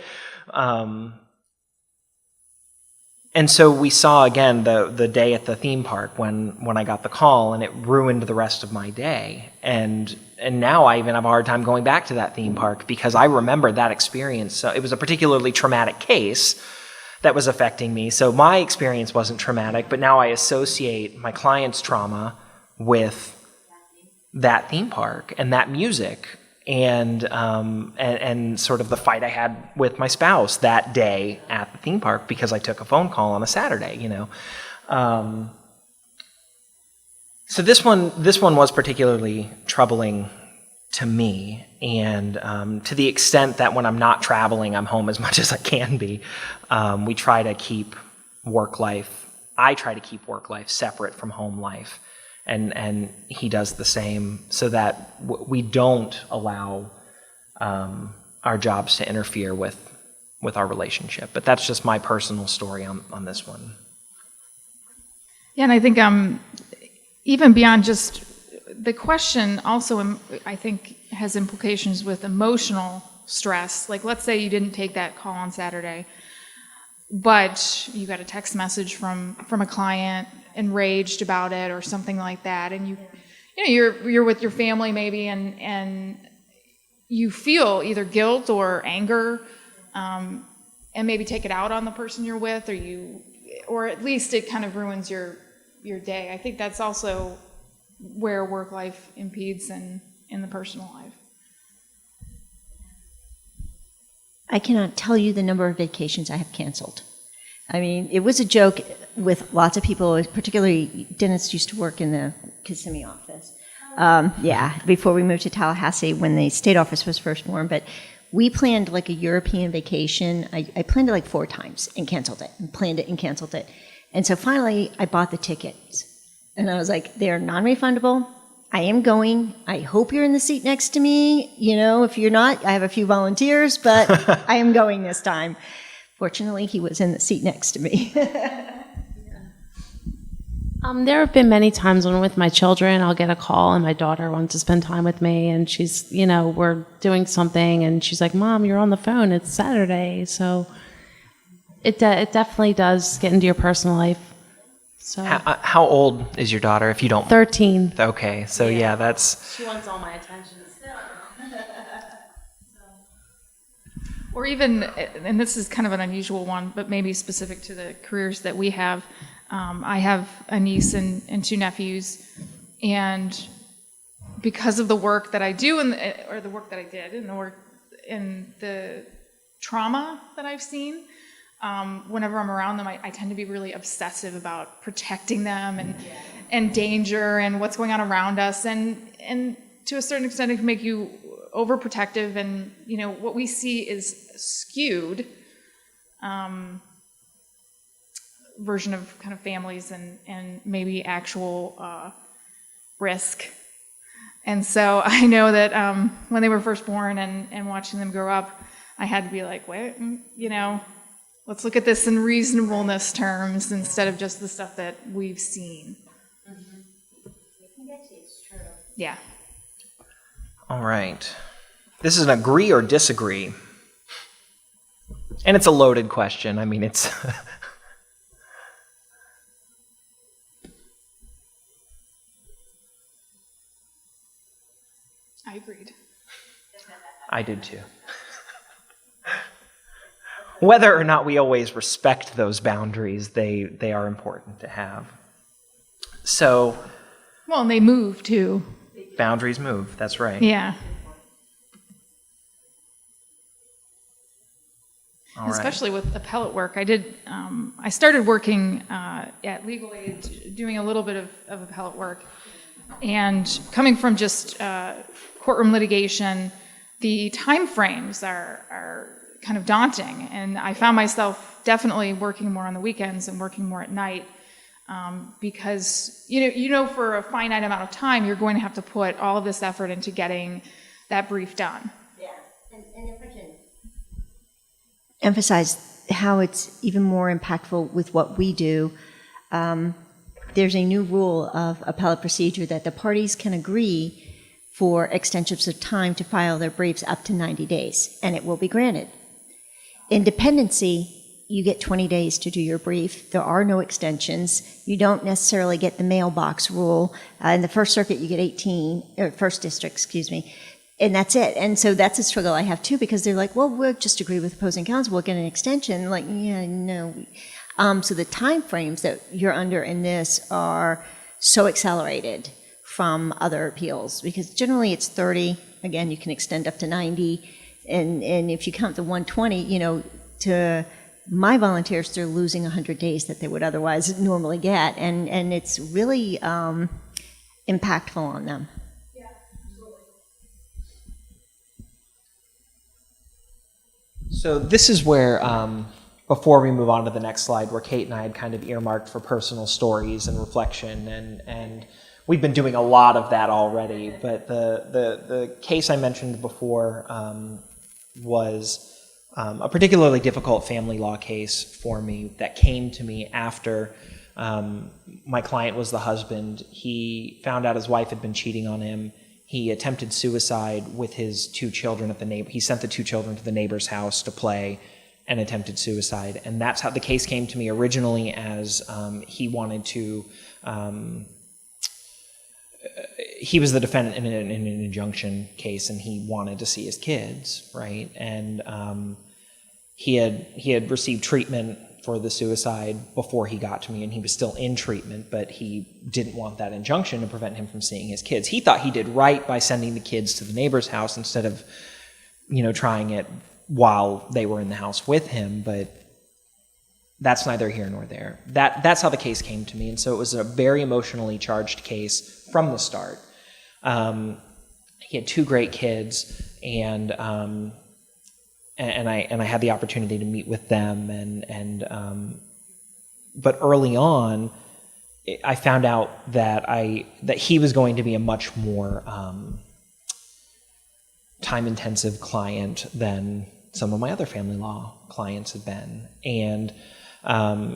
and so we saw again the day at the theme park when I got the call, and it ruined the rest of my day. And now I even have a hard time going back to that theme park because I remember that experience. So it was a particularly traumatic case that was affecting me. So my experience wasn't traumatic, but now I associate my client's trauma with that theme park and that music and sort of the fight I had with my spouse that day at the theme park because I took a phone call on a Saturday, So this one was particularly troubling to me, and to the extent that when I'm not traveling, I'm home as much as I can be. I try to keep work life separate from home life, and he does the same, so that we don't allow our jobs to interfere with our relationship. But that's just my personal story on this one. Yeah, and I think even beyond just the question also, I think, has implications with emotional stress. Like, let's say you didn't take that call on Saturday, but you got a text message from a client enraged about it or something like that, and you're with your family maybe, and you feel either guilt or anger, and maybe take it out on the person you're with, or at least it kind of ruins your day. I think that's also where work life impedes in the personal life. I cannot tell you the number of vacations I have canceled. I mean, it was a joke with lots of people, particularly Dennis used to work in the Kissimmee office. Before we moved to Tallahassee when the state office was first formed. But we planned like a European vacation. I planned it like 4 times and canceled it, and planned it and canceled it. And so finally, I bought the tickets. And I was like, they're non-refundable. I am going. I hope you're in the seat next to me. If you're not, I have a few volunteers, but I am going this time. Fortunately, he was in the seat next to me. There have been many times when with my children, I'll get a call and my daughter wants to spend time with me, and she's, we're doing something, and she's like, "Mom, you're on the phone. It's Saturday." So it definitely does get into your personal life. So How old is your daughter, if you don't? 13. Okay, so yeah, that's... She wants all my attention still. Or even, and this is kind of an unusual one, but maybe specific to the careers that we have. I have a niece and 2 nephews, and because of the work that I do, or the work that I did, and the trauma that I've seen, whenever I'm around them, I tend to be really obsessive about protecting them and danger and what's going on around us, and to a certain extent it can make you overprotective, and what we see is skewed version of kind of families and maybe actual risk. And so I know that when they were first born and watching them grow up, I had to be like, wait, let's look at this in reasonableness terms instead of just the stuff that we've seen. It's true. Yeah. All right. This is an agree or disagree. And it's a loaded question. I mean, it's... I agreed. I did too. Whether or not we always respect those boundaries, they are important to have. So... Well, and they move too. Boundaries move, that's right. Yeah. All right. Especially with appellate work. I started working at Legal Aid, doing a little bit of appellate work. And coming from just courtroom litigation, the time frames are kind of daunting. And I found myself definitely working more on the weekends and working more at night. Because for a finite amount of time, you're going to have to put all of this effort into getting that brief done. Yeah, and if I can emphasize how it's even more impactful with what we do, there's a new rule of appellate procedure that the parties can agree for extensions of time to file their briefs up to 90 days, and it will be granted. In dependency, you get 20 days to do your brief. There are no extensions. You don't necessarily get the mailbox rule. In the First Circuit, you get 18, or First District, excuse me, and that's it. And so that's a struggle I have too, because they're like, well, we'll just agree with opposing counsel, we'll get an extension. Like, yeah, no. So the time frames that you're under in this are so accelerated from other appeals, because generally it's 30. Again, you can extend up to 90. And if you count the 120, to my volunteers, they're losing 100 days that they would otherwise normally get, and it's really impactful on them. Yeah, absolutely. So this is where, before we move on to the next slide, where Kate and I had kind of earmarked for personal stories and reflection, and we've been doing a lot of that already, but the case I mentioned before was a particularly difficult family law case for me that came to me after my client was the husband. He found out his wife had been cheating on him. He attempted suicide with his 2 children at the neighbor. He sent the 2 children to the neighbor's house to play and attempted suicide. And that's how the case came to me originally, as he wanted to... he was the defendant in an injunction case, and he wanted to see his kids, right? And he had received treatment for the suicide before he got to me, and he was still in treatment, but he didn't want that injunction to prevent him from seeing his kids. He thought he did right by sending the kids to the neighbor's house instead of, trying it while they were in the house with him, but that's neither here nor there. That's how the case came to me, and so it was a very emotionally charged case from the start. He had 2 great kids, and I had the opportunity to meet with them, but early on, I found out that he was going to be a much more time-intensive client than some of my other family law clients had been, and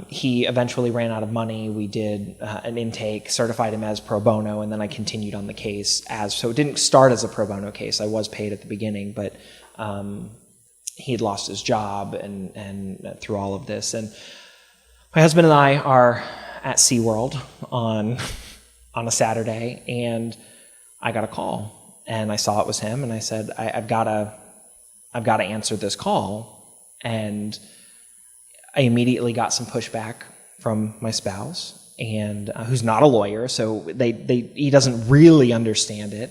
he eventually ran out of money. We did an intake, certified him as pro bono, and then I continued on the case so it didn't start as a pro bono case. I was paid at the beginning, but he had lost his job and through all of this. And my husband and I are at SeaWorld on a Saturday, and I got a call, and I saw it was him, and I said, I've got to answer this call. And I immediately got some pushback from my spouse, and who's not a lawyer, so he doesn't really understand it.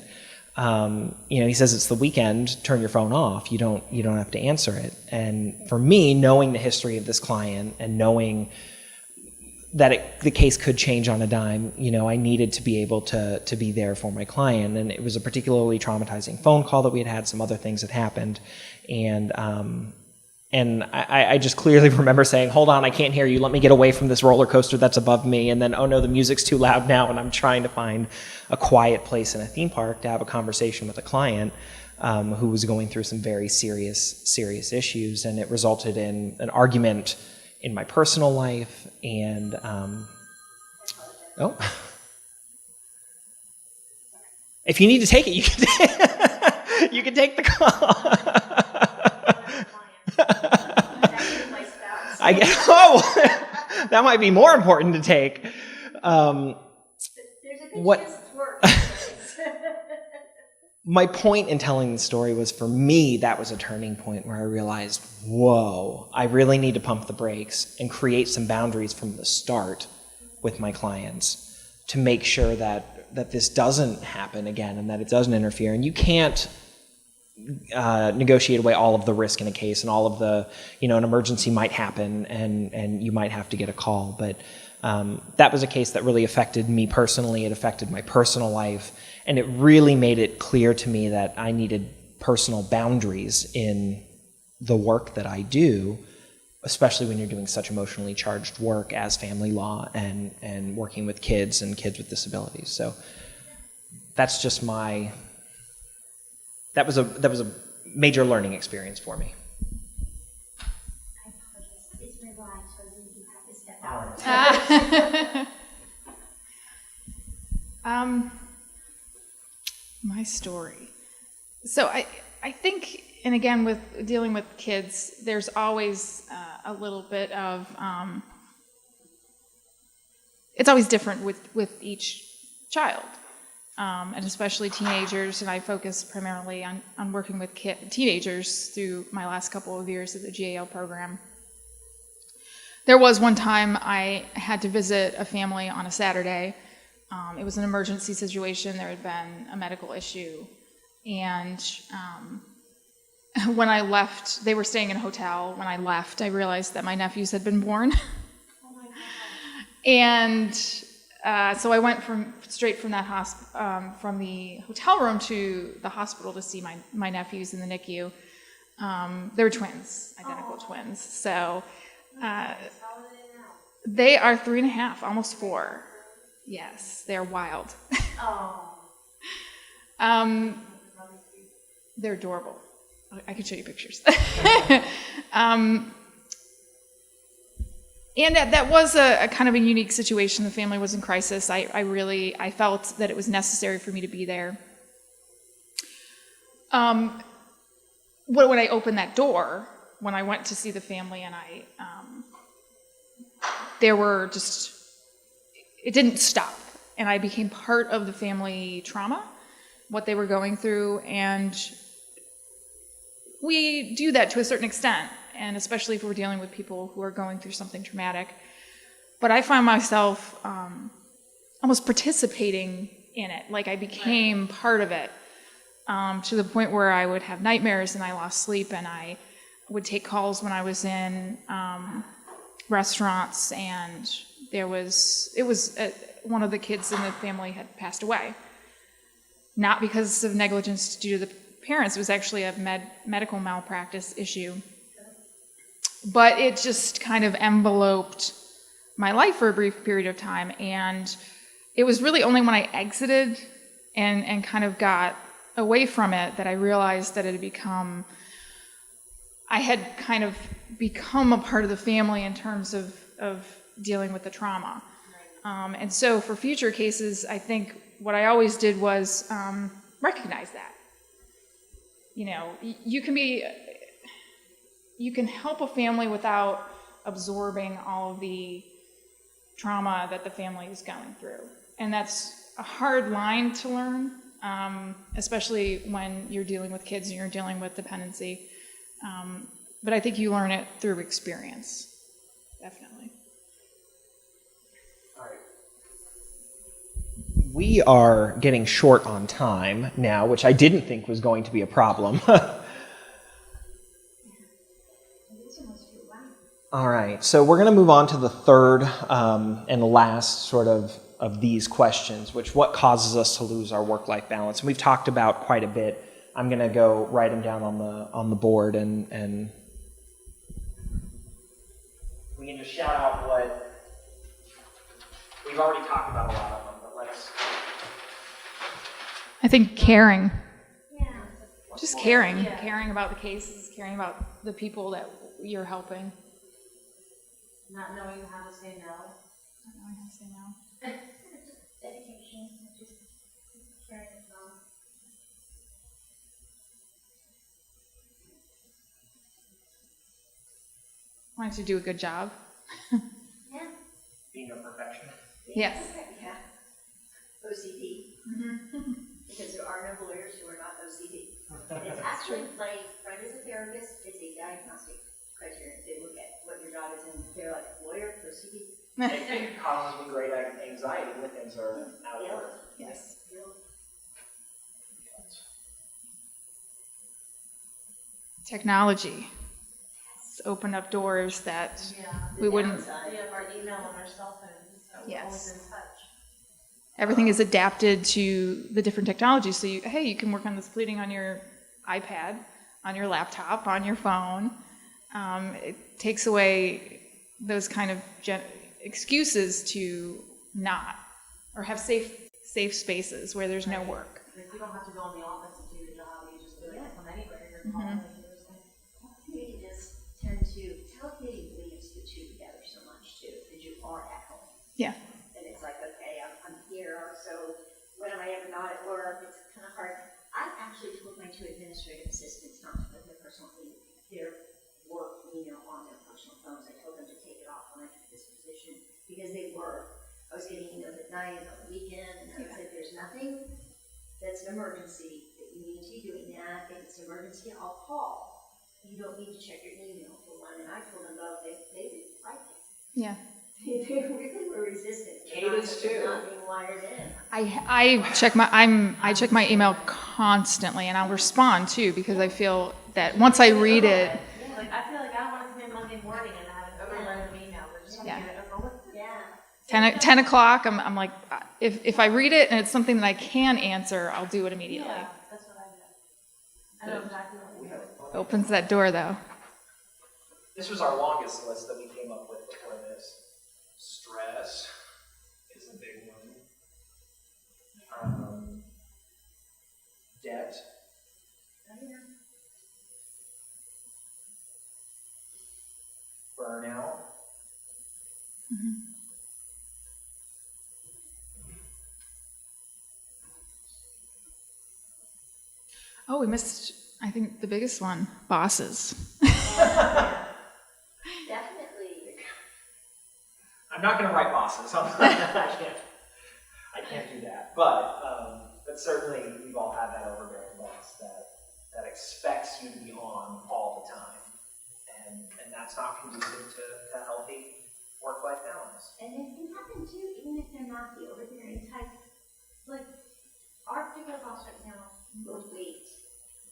He says it's the weekend, turn your phone off. You don't have to answer it. And for me, knowing the history of this client and knowing that the case could change on a dime, I needed to be able to be there for my client. And it was a particularly traumatizing phone call that we had. Some other things had happened, and I just clearly remember saying, hold on, I can't hear you. Let me get away from this roller coaster that's above me. And then, oh no, the music's too loud now, and I'm trying to find a quiet place in a theme park to have a conversation with a client who was going through some very serious issues. And it resulted in an argument in my personal life. And, if you need to take it, you can. You can take the call. That might be more important to take. What? My point in telling the story was, for me, that was a turning point where I realized, whoa, I really need to pump the brakes and create some boundaries from the start with my clients to make sure that this doesn't happen again and that it doesn't interfere. And you can't negotiate away all of the risk in a case and all of the, an emergency might happen and you might have to get a call. But that was a case that really affected me personally. It affected my personal life. And it really made it clear to me that I needed personal boundaries in the work that I do, especially when you're doing such emotionally charged work as family law and working with kids and kids with disabilities. So that's just that was a major learning experience for me. I apologize. It's my life, so I really do have to step out. My story. So I think, and again, with dealing with kids, there's always a little bit of, it's always different with each child, and especially teenagers, and I focus primarily on working with teenagers through my last couple of years of the GAL program. There was one time I had to visit a family on a Saturday. It was an emergency situation. There had been a medical issue. And when I left, they were staying in a hotel. When I left, I realized that my nephews had been born. Oh my God. And so I went straight from that from the hotel room to the hospital to see my nephews in the NICU. They were twins, identical twins. So they are 3.5, almost 4. Yes, they're wild. Oh. They're adorable. I can show you pictures. And that was a kind of a unique situation. The family was in crisis. I felt that it was necessary for me to be there. When I opened that door, when I went to see the family, and there were just, it didn't stop. And I became part of the family trauma, what they were going through, and we do that to a certain extent, and especially if we're dealing with people who are going through something traumatic. But I find myself almost participating in it, like I became part of it, to the point where I would have nightmares and I lost sleep, and I would take calls when I was in restaurants, and one of the kids in the family had passed away. Not because of negligence due to the parents, it was actually a medical malpractice issue. But it just kind of enveloped my life for a brief period of time, and it was really only when I exited and kind of got away from it that I realized that I had kind of become a part of the family in terms of dealing with the trauma. And so for future cases, I think what I always did was recognize that. You can help a family without absorbing all of the trauma that the family is going through. And that's a hard line to learn, especially when you're dealing with kids and you're dealing with dependency. But I think you learn it through experience, definitely. All right. We are getting short on time now, which I didn't think was going to be a problem. All right, so we're going to move on to the third and last sort of these questions, what causes us to lose our work-life balance? And we've talked about quite a bit. I'm going to go write them down on the board, and we can just shout out what we've already talked about a lot of them, but let's. I think caring. Yeah. Just caring. Yeah. Caring about the cases, caring about the people that you're helping. Not knowing how to say no. Not knowing how to say no. Dedication, just caring as well. wanting to do a good job. Yeah. Being a perfectionist. Yes. Yeah. OCD. Because there are no lawyers who are not OCD. It's actually, my friend is a therapist, it's a diagnostic criteria. They look at what your job is and they're like, lawyer, OCD. It causes me great anxiety when things are out of order. Yes. Technology. It's opened up doors that we wouldn't. We have our email on our cell phones, so we're Yes. always in touch. Everything is adapted to the different technologies. So, you can work on this pleading on your iPad, on your laptop, on your phone. It takes away those kind of excuses to not, or have safe spaces where there's no work. Like, you don't have to go in the office to do your job. You just do it from anywhere. You're calling Committee just tend to, telecommittee leaves the two together so much too, because you are at home. Yeah. And it's like, okay, I'm here, so when am I ever not at work? It's kind of hard. I actually told my two administrative assistants not to put their personal their work email on their personal phones. I told them to take it off when I took this position because they were. I was getting emails at night, on the weekend, and I said, there's nothing that's an emergency that you need to be doing that. If it's an emergency, I'll call. You don't need to check your email for one. And I told them both they didn't like it. Yeah. They really were resistant. Cadence too. Not being wired in. I check my email constantly, and I'll respond too, because I feel that once I read it. Like, I feel like I don't want to come in Monday morning and have an overload of emails. I just want to get it over with. Yeah. 10 o'clock, I'm like, if I read it and it's something that I can answer, I'll do it immediately. Yeah, that's what I do. I know exactly what you do. Opens that door, though. This was our longest list that we came up with before this. Stress is a big one. Debt. Burnout. Oh, we missed, I think, the biggest one, bosses. Definitely. I'm not going to write bosses. I can't do that. But certainly we've all had that overbearing boss that expects you to be on all the time, and that's not conducive to healthy work-life balance. And it can happen too, even if they're not the overbearing type. Like, our particular boss right now will wait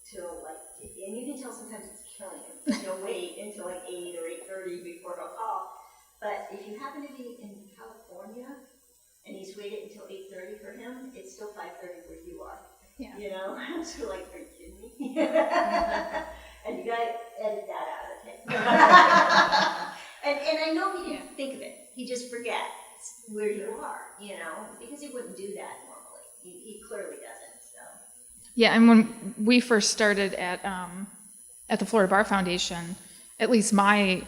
till and you can tell sometimes it's killing him. He'll wait until 8 or 8:30 before he'll call. But if you happen to be in California and he's waited until 8:30 for him, it's still 5:30 where you are. Yeah. You know? So are you kidding me? And you gotta edit that out of the tape. And I know he didn't think of it. He just forgets where you are, because he wouldn't do that normally. He clearly doesn't, so. Yeah, and when we first started at the Florida Bar Foundation, at least my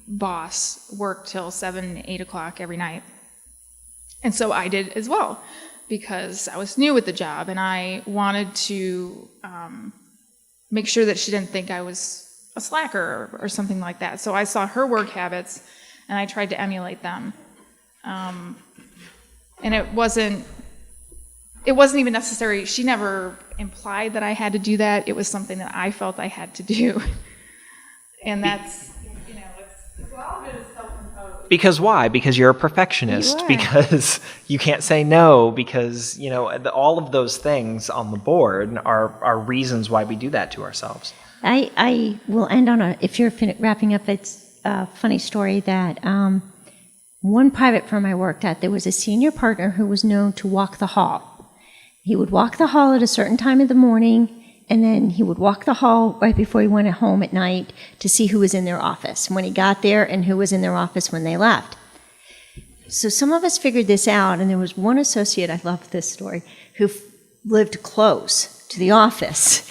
boss worked till 7, 8 o'clock every night. And so I did as well, because I was new with the job, and I wanted to make sure that she didn't think I was a slacker or something like that. So I saw her work habits, and I tried to emulate them. And it wasn't even necessary. She never implied that I had to do that. It was something that I felt I had to do. And that's, it's a lot of it is self-imposed. Because why? Because you're a perfectionist. You are. Because you can't say no. Because all of those things on the board are reasons why we do that to ourselves. I will end on if you're wrapping up, it's a funny story that one private firm I worked at, there was a senior partner who was known to walk the hall. He would walk the hall at a certain time of the morning, and then he would walk the hall right before he went home at night to see who was in their office when he got there and who was in their office when they left. So some of us figured this out, and there was one associate, I love this story, who lived close to the office.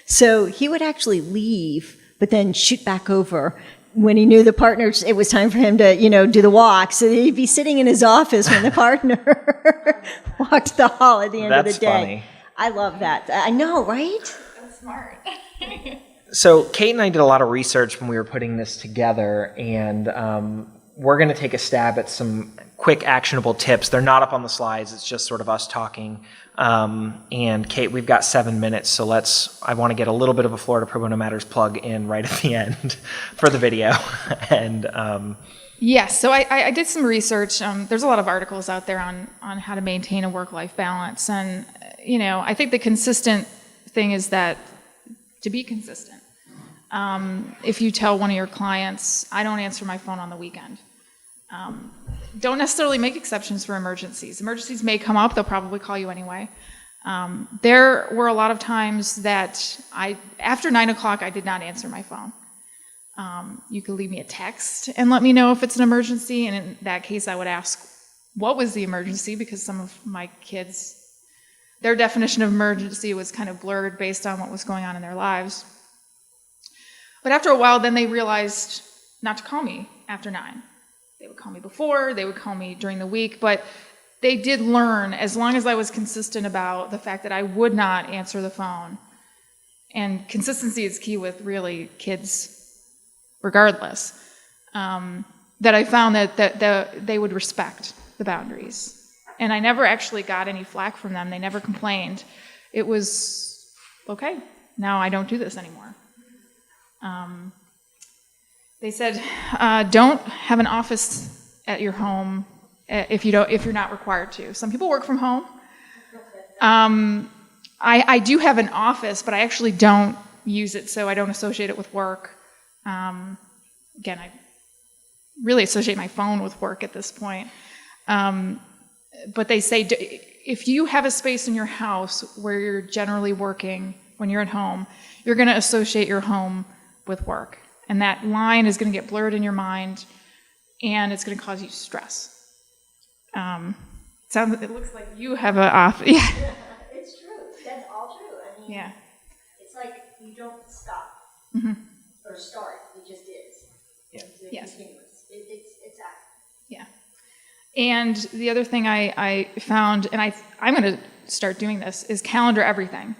So he would actually leave, but then shoot back over when he knew the partners, it was time for him to, do the walk. So he'd be sitting in his office when the partner walked the hall at the end of the day. That's funny. I love that. I know, right? That's smart. So Kate and I did a lot of research when we were putting this together, and we're going to take a stab at some quick actionable tips. They're not up on the slides. It's just sort of us talking. And Kate, we've got 7 minutes, so I want to get a little bit of a Florida Pro Bono Matters plug in right at the end for the video. And Yes, so I did some research. There's a lot of articles out there on how to maintain a work-life balance. And, I think the consistent thing is that to be consistent. If you tell one of your clients, I don't answer my phone on the weekend, don't necessarily make exceptions for emergencies. Emergencies may come up, they'll probably call you anyway. There were a lot of times that after 9 o'clock, I did not answer my phone. You could leave me a text and let me know if it's an emergency, and in that case, I would ask, what was the emergency? Because some of my kids, their definition of emergency was kind of blurred based on what was going on in their lives. But after a while, then they realized not to call me after 9. They would call me before, they would call me during the week, but they did learn, as long as I was consistent about the fact that I would not answer the phone. And consistency is key with really kids, regardless, that I found that they would respect the boundaries. And I never actually got any flack from them. They never complained. It was, okay, now I don't do this anymore. They said, don't have an office at your home if you're not required to. Some people work from home. I do have an office, but I actually don't use it, so I don't associate it with work. Again, I really associate my phone with work at this point. But they say, if you have a space in your house where you're generally working when you're at home, you're going to associate your home with work. And that line is going to get blurred in your mind, and it's going to cause you stress. It looks like you have an office. Yeah. It's true. That's all true. I mean, Yeah. it's like you don't stop or start. It just is. Yeah. It's Yes. continuous. It's active. Yeah. And the other thing I found, and I'm going to start doing this, is calendar everything.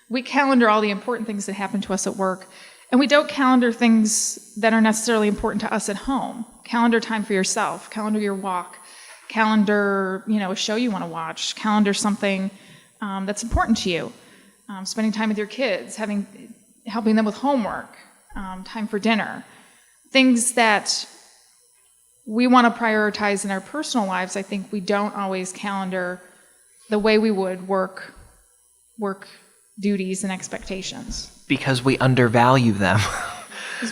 We calendar all the important things that happen to us at work, and we don't calendar things that are necessarily important to us at home. Calendar time for yourself, calendar your walk, calendar, a show you want to watch, calendar something that's important to you. Spending time with your kids, helping them with homework, time for dinner. Things that we want to prioritize in our personal lives, I think we don't always calendar the way we would work duties and expectations. because we undervalue them.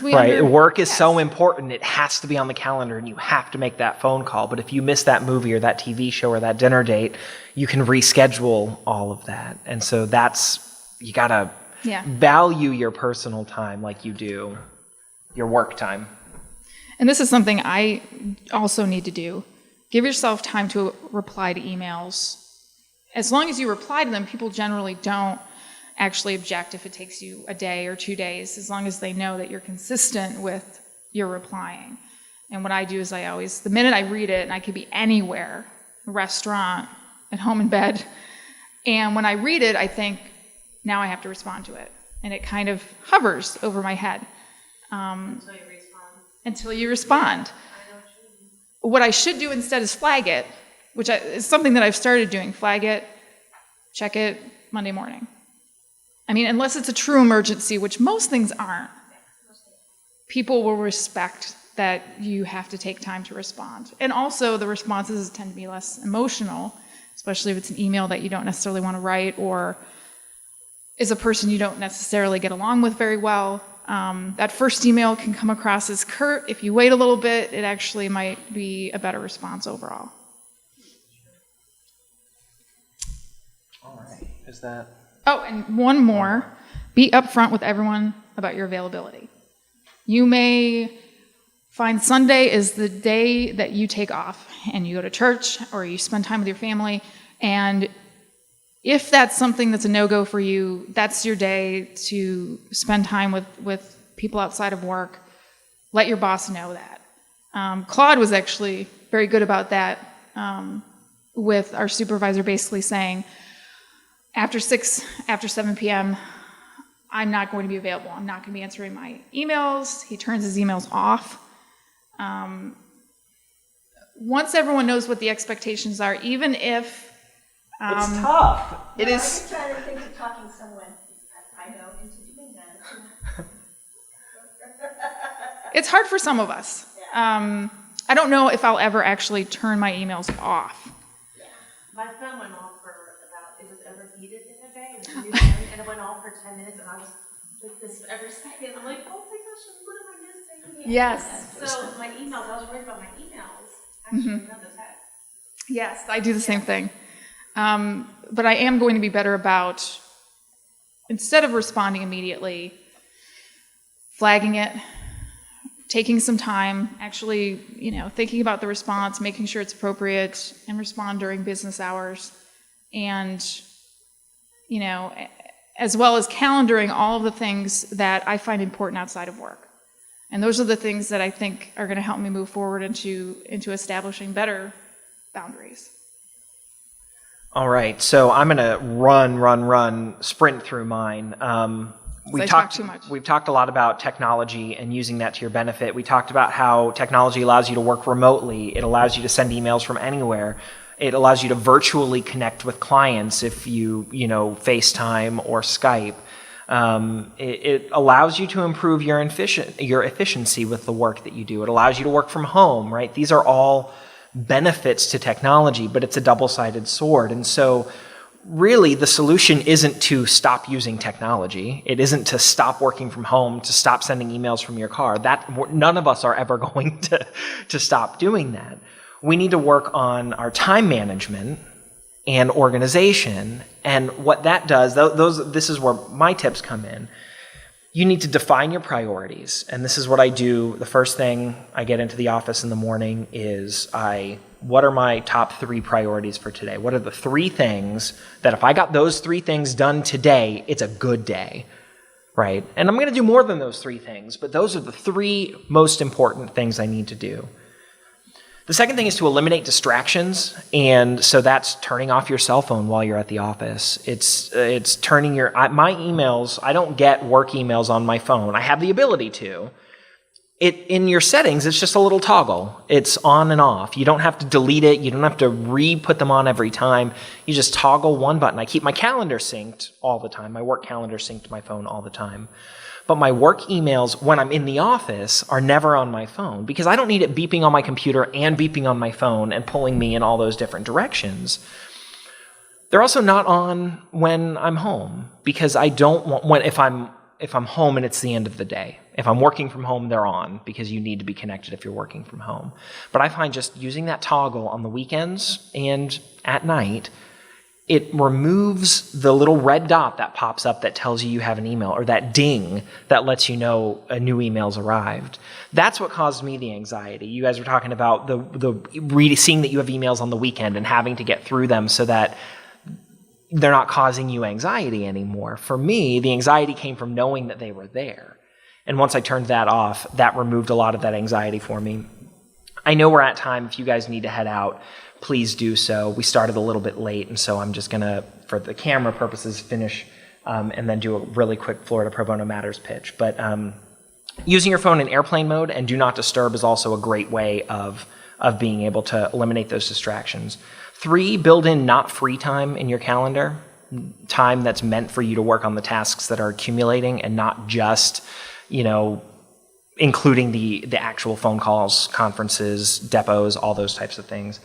Right. Work is so important. It has to be on the calendar, and you have to make that phone call. But if you miss that movie or that TV show or that dinner date, you can reschedule all of that. And so you got to value your personal time like you do your work time. And this is something I also need to do. Give yourself time to reply to emails. As long as you reply to them, people generally don't actually object if it takes you a day or 2 days, as long as they know that you're consistent with your replying. And what I do is the minute I read it, and I could be anywhere, a restaurant, at home in bed, and when I read it, I think, now I have to respond to it. And it kind of hovers over my head. Until you respond. What I should do instead is flag it, which is something that I've started doing. Flag it, check it Monday morning. I mean, unless it's a true emergency, which most things aren't, people will respect that you have to take time to respond. And also, the responses tend to be less emotional, especially if it's an email that you don't necessarily want to write or is a person you don't necessarily get along with very well. That first email can come across as curt. If you wait a little bit, it actually might be a better response overall. All right. Is that... Oh, and one more. Be upfront with everyone about your availability. You may find Sunday is the day that you take off and you go to church or you spend time with your family, and if that's something that's a no-go for you, that's your day to spend time with people outside of work. Let your boss know that. Claude was actually very good about that, with our supervisor basically saying, after 7 p.m., I'm not going to be available. I'm not going to be answering my emails. He turns his emails off. Once everyone knows what the expectations are, even if It's tough. It I'm is. just trying to think of talking someone I know into doing that. it's hard for some of us. I don't know if I'll ever actually turn my emails off. My phone went off for about, it was overheated in a day, and it went off for 10 minutes, and I was like this every second. I'm like, oh my gosh, what am I missing? Yes. So my emails, I was worried about my emails. Actually, not the text. Yes, I do the same thing. But I am going to be better about, instead of responding immediately, flagging it, taking some time, actually, thinking about the response, making sure it's appropriate, and respond during business hours. And, as well as calendaring all of the things that I find important outside of work. And those are the things that I think are going to help me move forward into establishing better boundaries. All right, so I'm going to run, sprint through mine. We've talk too much. We've talked a lot about technology and using that to your benefit. We talked about how technology allows you to work remotely. It allows you to send emails from anywhere. It allows you to virtually connect with clients if you FaceTime or Skype. It allows you to improve your efficiency with the work that you do. It allows you to work from home, right? These are all benefits to technology, but it's a double-sided sword. And so really the solution isn't to stop using technology. It isn't to stop working from home, to stop sending emails from your car. None of us are ever going to stop doing that. We need to work on our time management and organization. And what that does, this is where my tips come in. You need to define your priorities. And this is what I do. The first thing I get into the office in the morning is what are my top 3 priorities for today? What are the 3 things that if I got those 3 things done today, it's a good day, right? And I'm going to do more than those 3 things, but those are the 3 most important things I need to do. The second thing is to eliminate distractions, and so that's turning off your cell phone while you're at the office. It's turning my emails. I don't get work emails on my phone. I have the ability to. In your settings, it's just a little toggle. It's on and off. You don't have to delete it. You don't have to re-put them on every time. You just toggle one button. I keep my calendar synced all the time. My work calendar synced to my phone all the time. But my work emails, when I'm in the office, are never on my phone because I don't need it beeping on my computer and beeping on my phone and pulling me in all those different directions. They're also not on when I'm home because I don't want, if I'm home and it's the end of the day. If I'm working from home, they're on because you need to be connected if you're working from home. But I find just using that toggle on the weekends and at night, it removes the little red dot that pops up that tells you have an email, or that ding that lets you know a new email's arrived. That's what caused me the anxiety. You guys were talking about seeing that you have emails on the weekend and having to get through them so that they're not causing you anxiety anymore. For me, the anxiety came from knowing that they were there. And once I turned that off, that removed a lot of that anxiety for me. I know we're at time. If you guys need to head out, please do so. We started a little bit late, and so I'm just going to, for the camera purposes, finish and then do a really quick Florida Pro Bono Matters pitch. But using your phone in airplane mode and do not disturb is also a great way of being able to eliminate those distractions. 3, build in not free time in your calendar, time that's meant for you to work on the tasks that are accumulating and not just, including the actual phone calls, conferences, depots, all those types of things.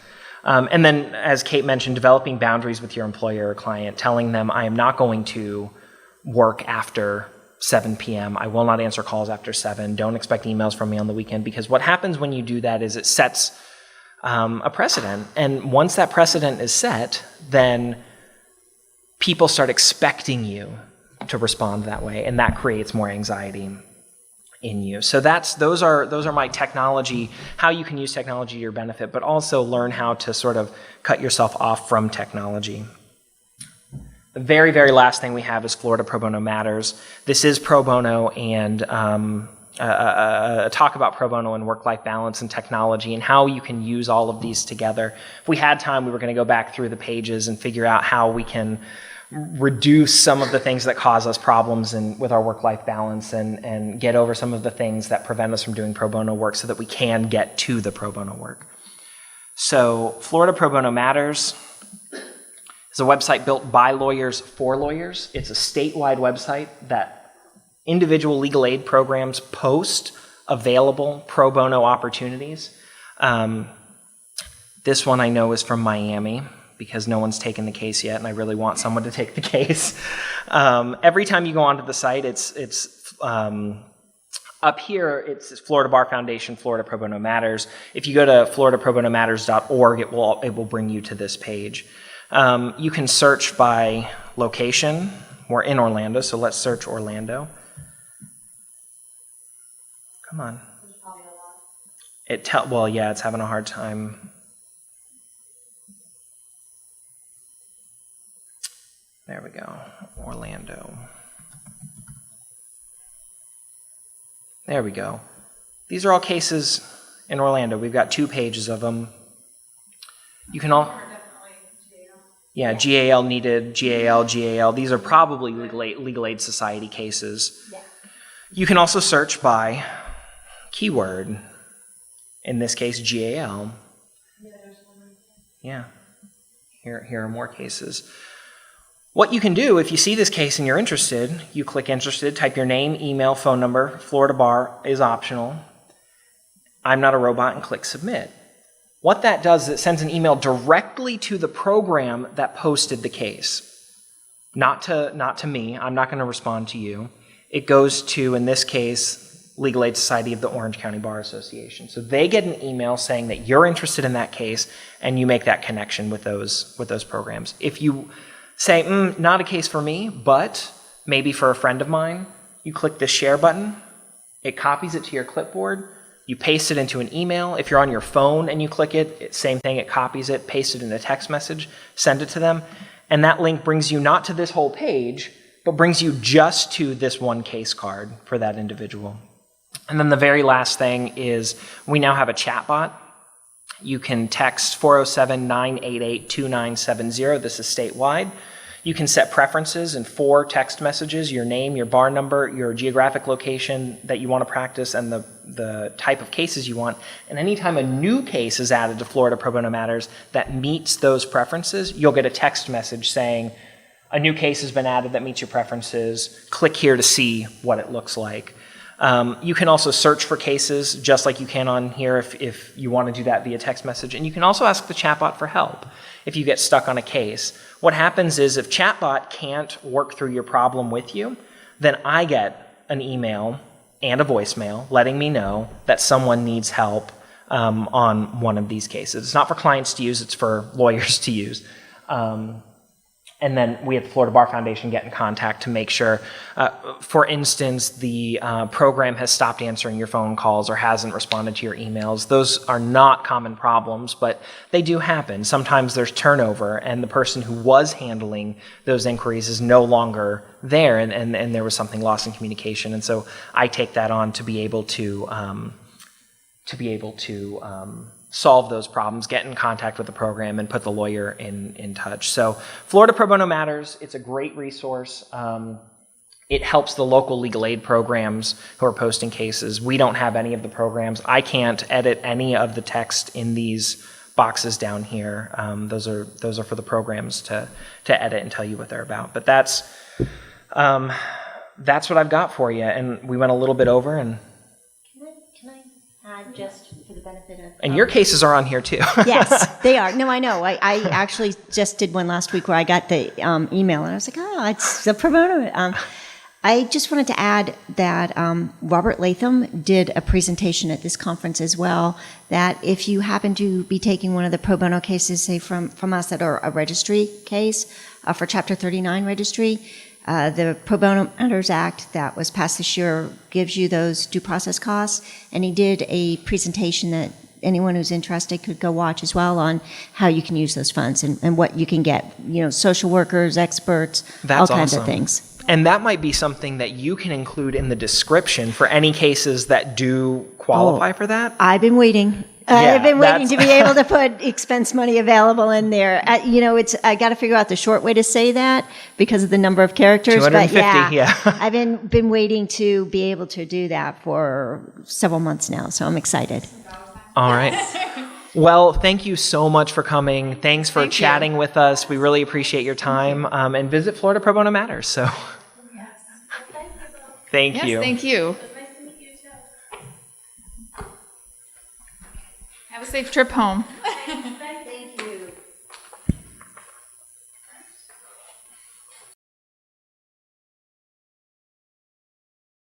And then, as Kate mentioned, developing boundaries with your employer or client, telling them, I am not going to work after 7 p.m. I will not answer calls after 7. Don't expect emails from me on the weekend, because what happens when you do that is it sets a precedent. And once that precedent is set, then people start expecting you to respond that way, and that creates more anxiety in you. So those are my technology, how you can use technology to your benefit, but also learn how to sort of cut yourself off from technology. The very, very last thing we have is Florida Pro Bono Matters. This is pro bono and talk about pro bono and work-life balance and technology and how you can use all of these together. If we had time, we were going to go back through the pages and figure out how we can reduce some of the things that cause us problems with our work-life balance and get over some of the things that prevent us from doing pro bono work so that we can get to the pro bono work. So Florida Pro Bono Matters is a website built by lawyers for lawyers. It's a statewide website that individual legal aid programs post available pro bono opportunities. This one I know is from Miami, because no one's taken the case yet, and I really want someone to take the case. Every time you go onto the site, it's up here, it's Florida Bar Foundation, Florida Pro Bono Matters. If you go to floridaprobonomatters.org, it will bring you to this page. You can search by location. We're in Orlando, so let's search Orlando. Come on. Well, yeah, it's having a hard time. There we go, Orlando. There we go. These are all cases in Orlando. We've got 2 pages of them. You can all... Yeah, GAL needed, GAL. These are probably legal aid society cases. Yeah. You can also search by keyword. In this case, GAL. Yeah. Here are more cases. What you can do, if you see this case and you're interested, you click interested, type your name, email, phone number. Florida Bar is optional. I'm not a robot, and click submit. What that does is it sends an email directly to the program that posted the case. Not to me. I'm not going to respond to you. It goes to, in this case, Legal Aid Society of the Orange County Bar Association. So they get an email saying that you're interested in that case, and you make that connection with those programs. If you say, not a case for me, but maybe for a friend of mine, you click the share button. It copies it to your clipboard. You paste it into an email. If you're on your phone and you click it, same thing, it copies it, pastes it in a text message, send it to them, and that link brings you not to this whole page, but brings you just to this one case card for that individual. And then the very last thing is we now have a chatbot. You can text 407-988-2970. This is statewide. You can set preferences in 4 text messages, your name, your bar number, your geographic location that you want to practice, and the type of cases you want. And anytime a new case is added to Florida Pro Bono Matters that meets those preferences, you'll get a text message saying, a new case has been added that meets your preferences. Click here to see what it looks like. You can also search for cases just like you can on here if you want to do that via text message. And you can also ask the chatbot for help if you get stuck on a case. What happens is if chatbot can't work through your problem with you, then I get an email and a voicemail letting me know that someone needs help on one of these cases. It's not for clients to use, it's for lawyers to use. And then we at the Florida Bar Foundation get in contact to make sure, for instance, the program has stopped answering your phone calls or hasn't responded to your emails. Those are not common problems, but they do happen. Sometimes there's turnover, and the person who was handling those inquiries is no longer there, and there was something lost in communication. And so I take that on to be able to solve those problems, get in contact with the program, and put the lawyer in touch. So Florida Pro Bono Matters, it's a great resource. It helps the local legal aid programs who are posting cases. We don't have any of the programs. I can't edit any of the text in these boxes down here. Those are for the programs to edit and tell you what they're about. But that's what I've got for you. And we went a little bit over, and Can I add just for the benefit of... and your cases are on here too. Yes, they are. No, I know. I actually just did one last week where I got the email, and I was like, oh, it's the pro bono. I just wanted to add that Robert Latham did a presentation at this conference as well, that if you happen to be taking one of the pro bono cases, say from us that are a registry case, for Chapter 39 registry, the Pro Bono Matters Act that was passed this year gives you those due process costs, and he did a presentation that anyone who's interested could go watch as well on how you can use those funds and what you can get, social workers, experts, all kinds of things. And that might be something that you can include in the description for any cases that do qualify for that. I've been waiting. I've been waiting to be able to put expense money available in there. I got to figure out the short way to say that because of the number of characters. 250, but yeah. I've been waiting to be able to do that for several months now, so I'm excited. All right. Well, thank you so much for coming. Thanks for chatting with us. We really appreciate your time. And visit Florida Pro Bono Matters. So, thank you. Thank you. Have a safe trip home.